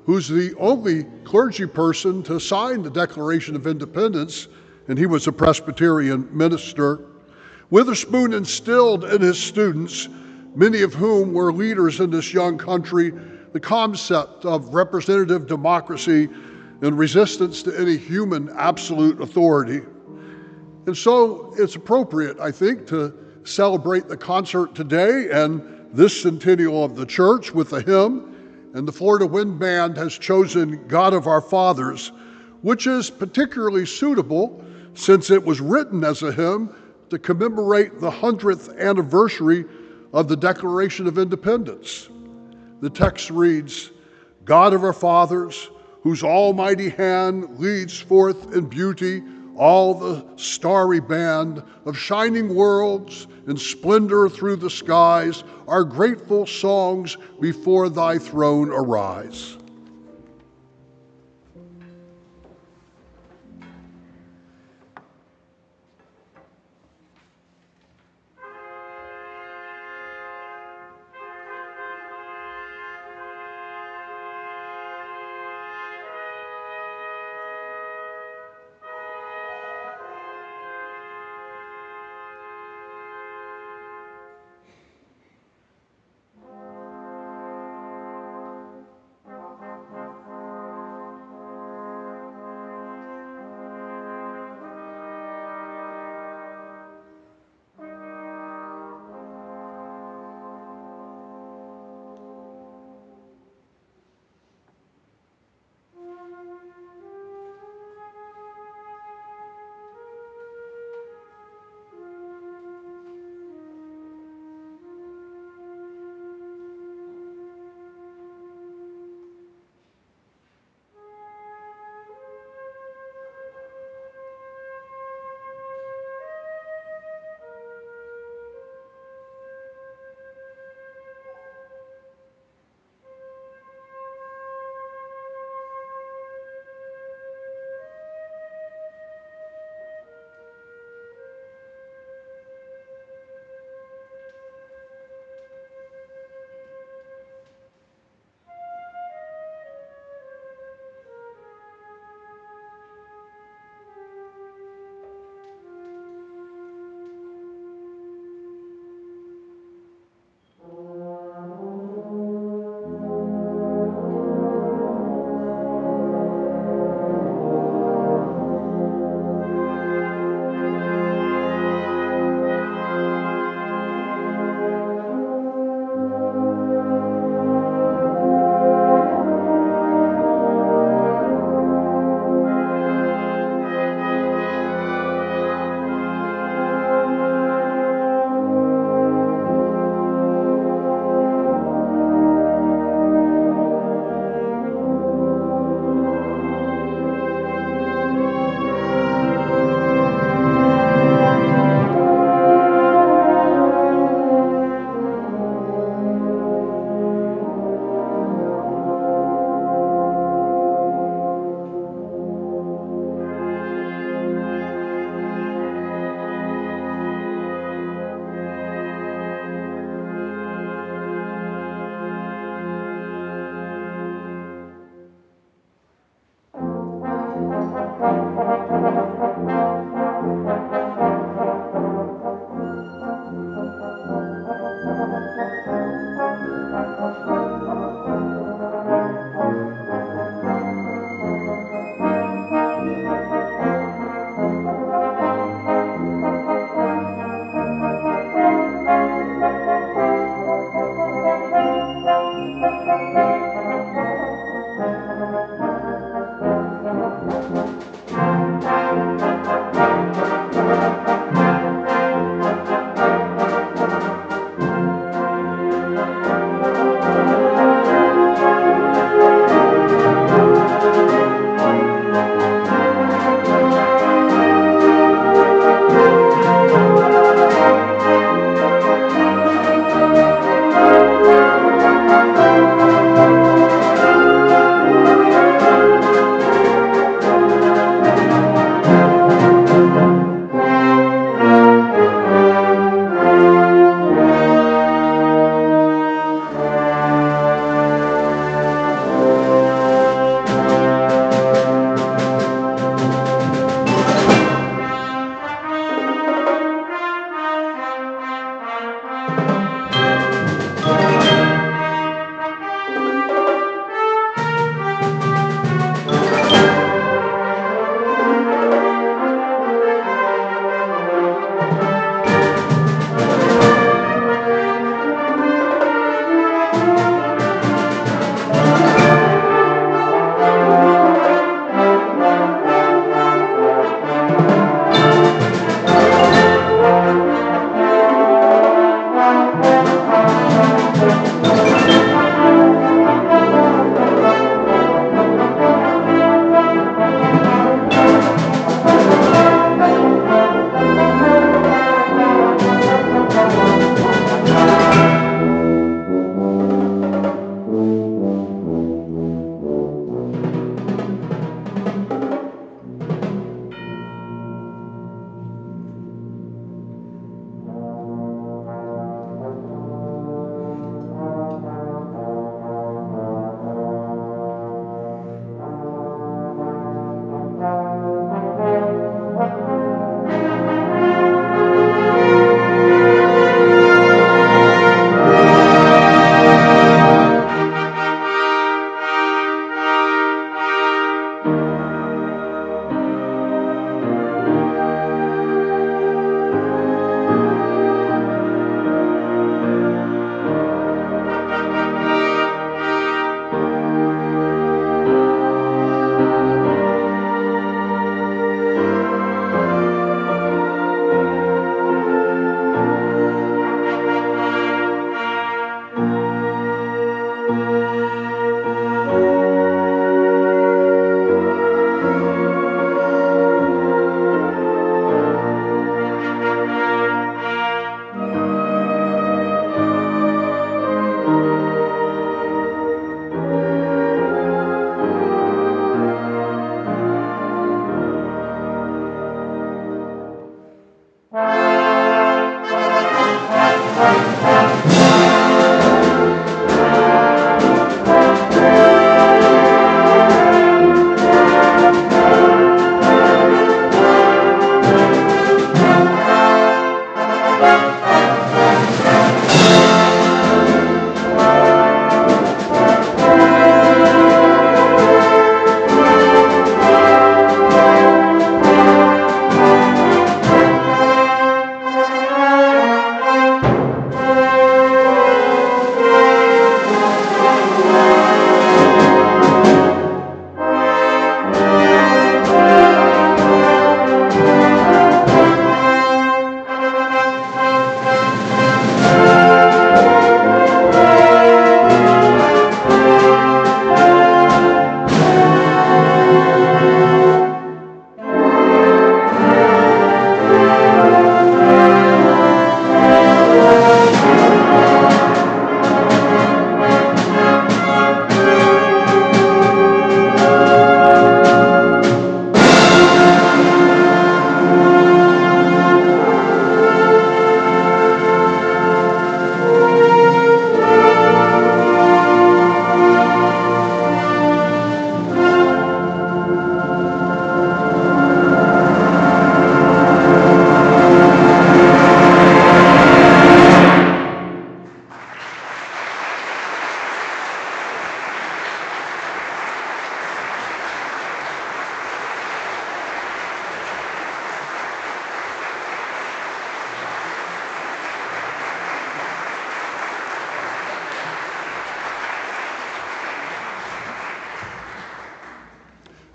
who's the only clergy person to sign the Declaration of Independence, and he was a Presbyterian minister. Witherspoon instilled in his students, many of whom were leaders in this young country, the concept of representative democracy and resistance to any human absolute authority. And so it's appropriate, I think, to celebrate the concert today and this centennial of the church with a hymn. And the Florida Wind Band has chosen God of Our Fathers, which is particularly suitable since it was written as a hymn to commemorate the 100th anniversary of the Declaration of Independence. The text reads, God of our fathers, whose almighty hand leads forth in beauty all the starry band of shining worlds in splendor through the skies, our grateful songs before thy throne arise.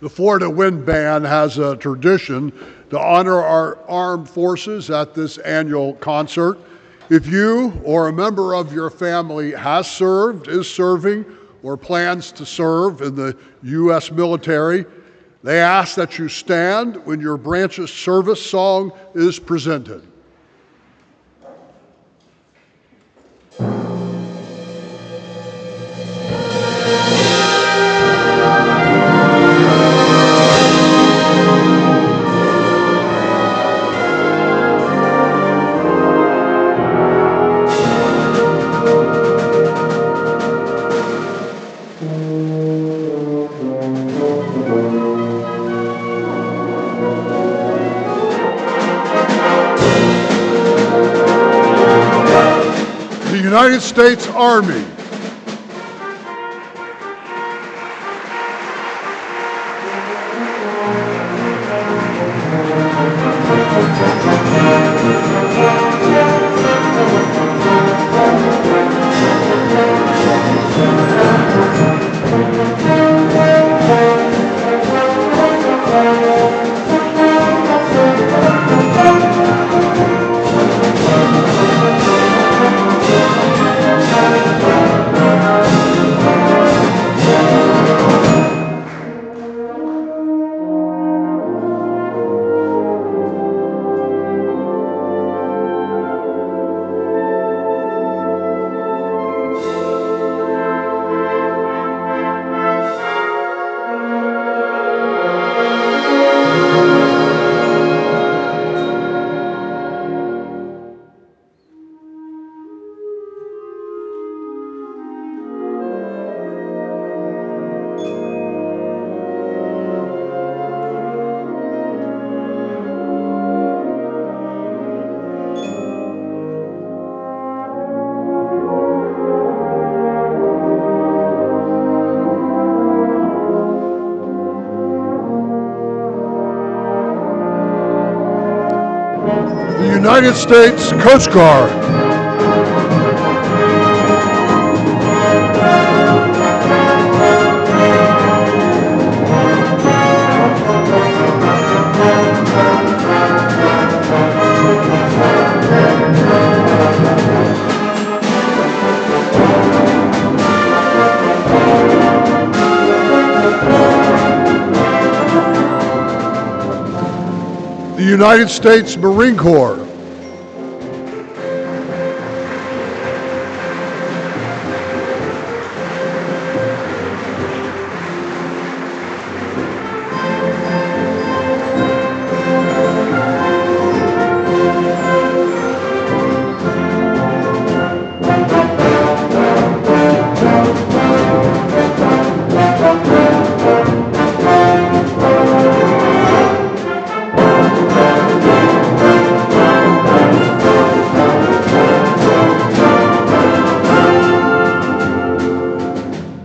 The Florida Wind Band has a tradition to honor our armed forces at this annual concert. If you or a member of your family has served, is serving, or plans to serve in the U.S. military, they ask that you stand when your branch's service song is presented. United States Army. United States Coast Guard. The United States Marine Corps.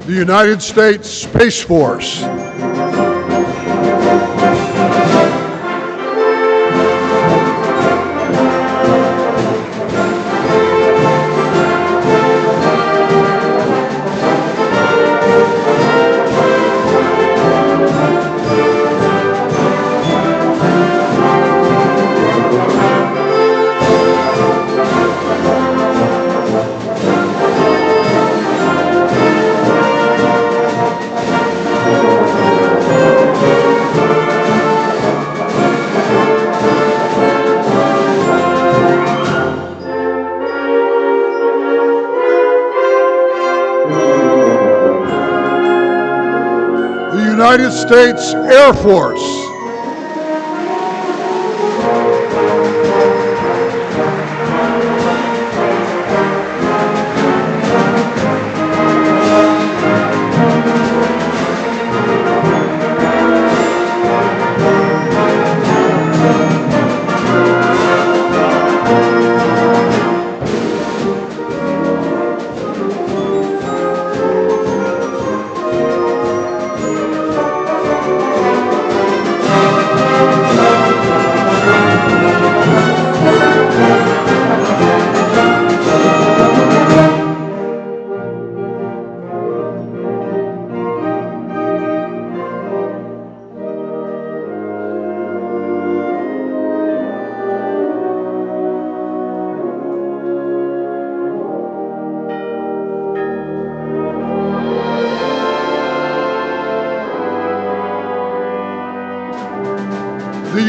The United States Space Force. United States Air Force.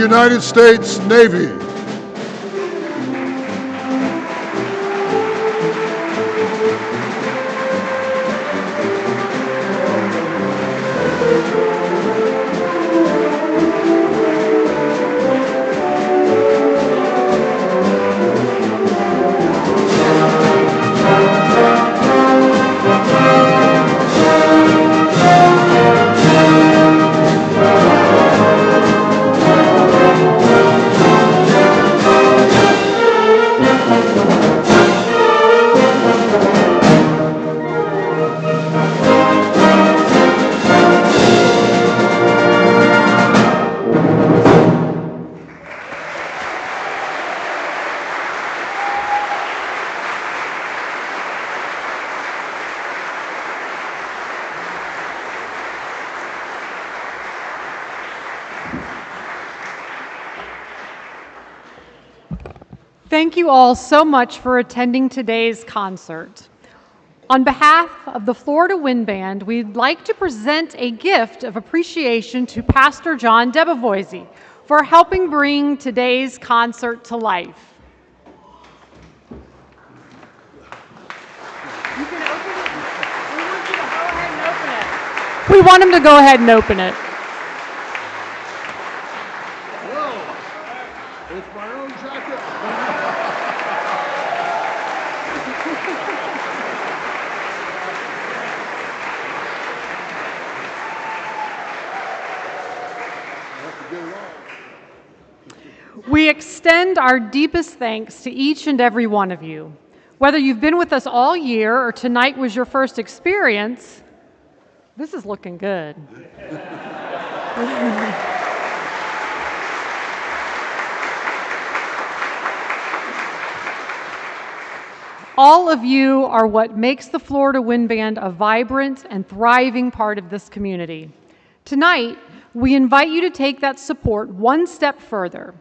United States Navy. Thank you all so much for attending today's concert. On behalf of the Florida Wind Band, we'd like to present a gift of appreciation to Pastor John DeBevoise for helping bring today's concert to life. You can open it. We want you to go ahead and open it. We want him to go ahead and open it. It's my own jacket. We extend our deepest thanks to each and every one of you. Whether you've been with us all year or tonight was your first experience, this is looking good. All of you are what makes the Florida Wind Band a vibrant and thriving part of this community. Tonight, we invite you to take that support one step further.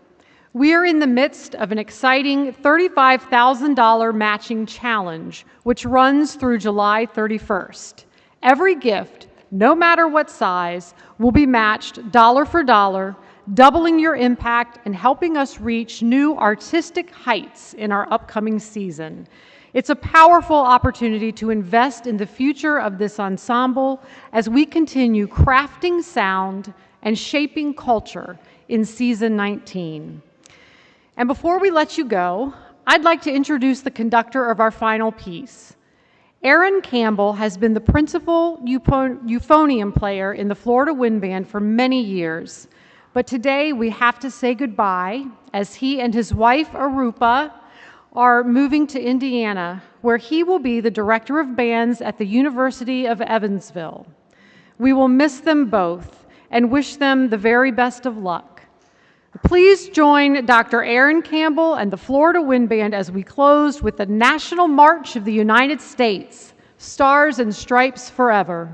We are in the midst of an exciting $35,000 matching challenge, which runs through July 31st. Every gift, no matter what size, will be matched dollar for dollar, doubling your impact and helping us reach new artistic heights in our upcoming season. It's a powerful opportunity to invest in the future of this ensemble as we continue crafting sound and shaping culture in season 19. And before we let you go, I'd like to introduce the conductor of our final piece. Aaron Campbell has been the principal euphonium player in the Florida Wind Band for many years. But today we have to say goodbye as he and his wife, Arupa, are moving to Indiana, where he will be the director of bands at the University of Evansville. We will miss them both and wish them the very best of luck. Please join Dr. Aaron Campbell and the Florida Wind Band as we close with the National March of the United States, Stars and Stripes Forever.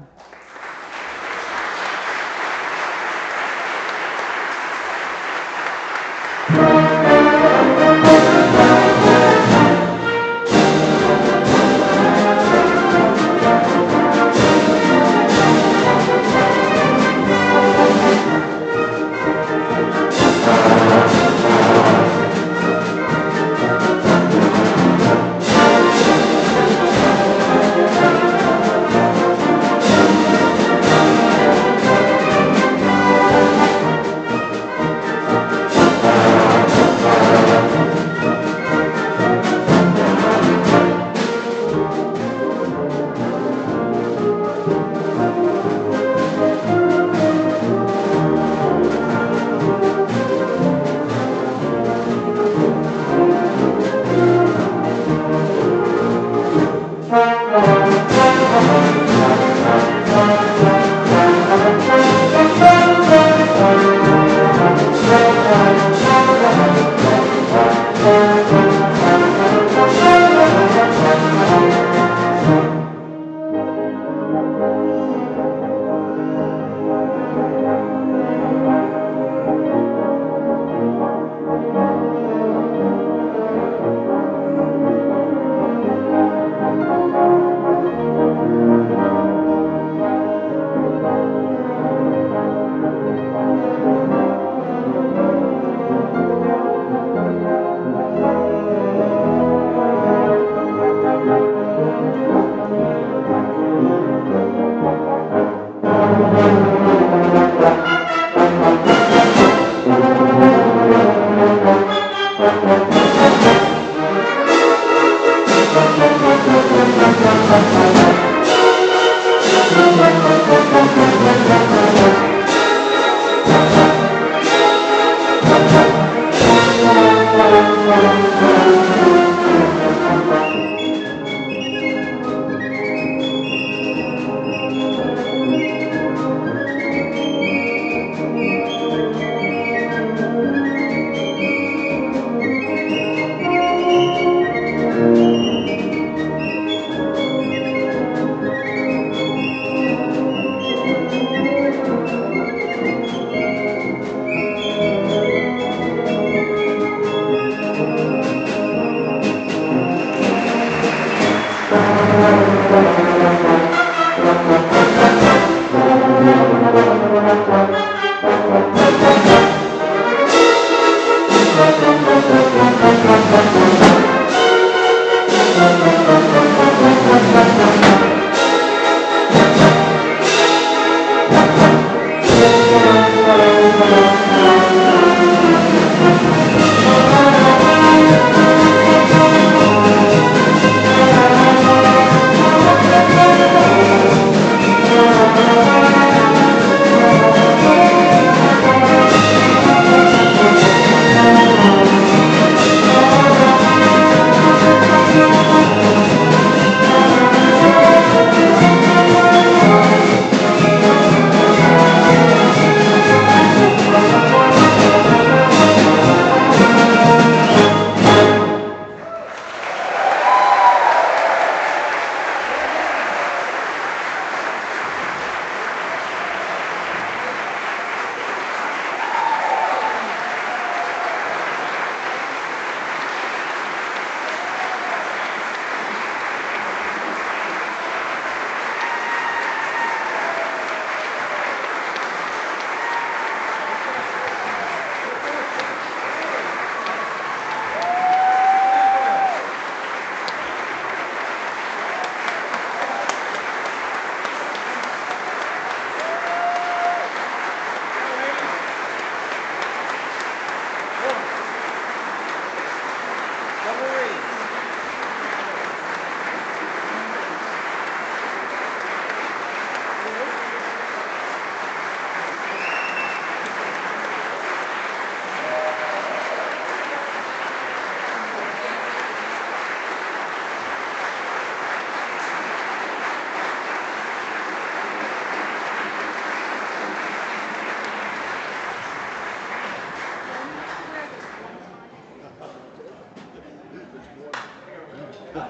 Ha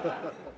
ha ha.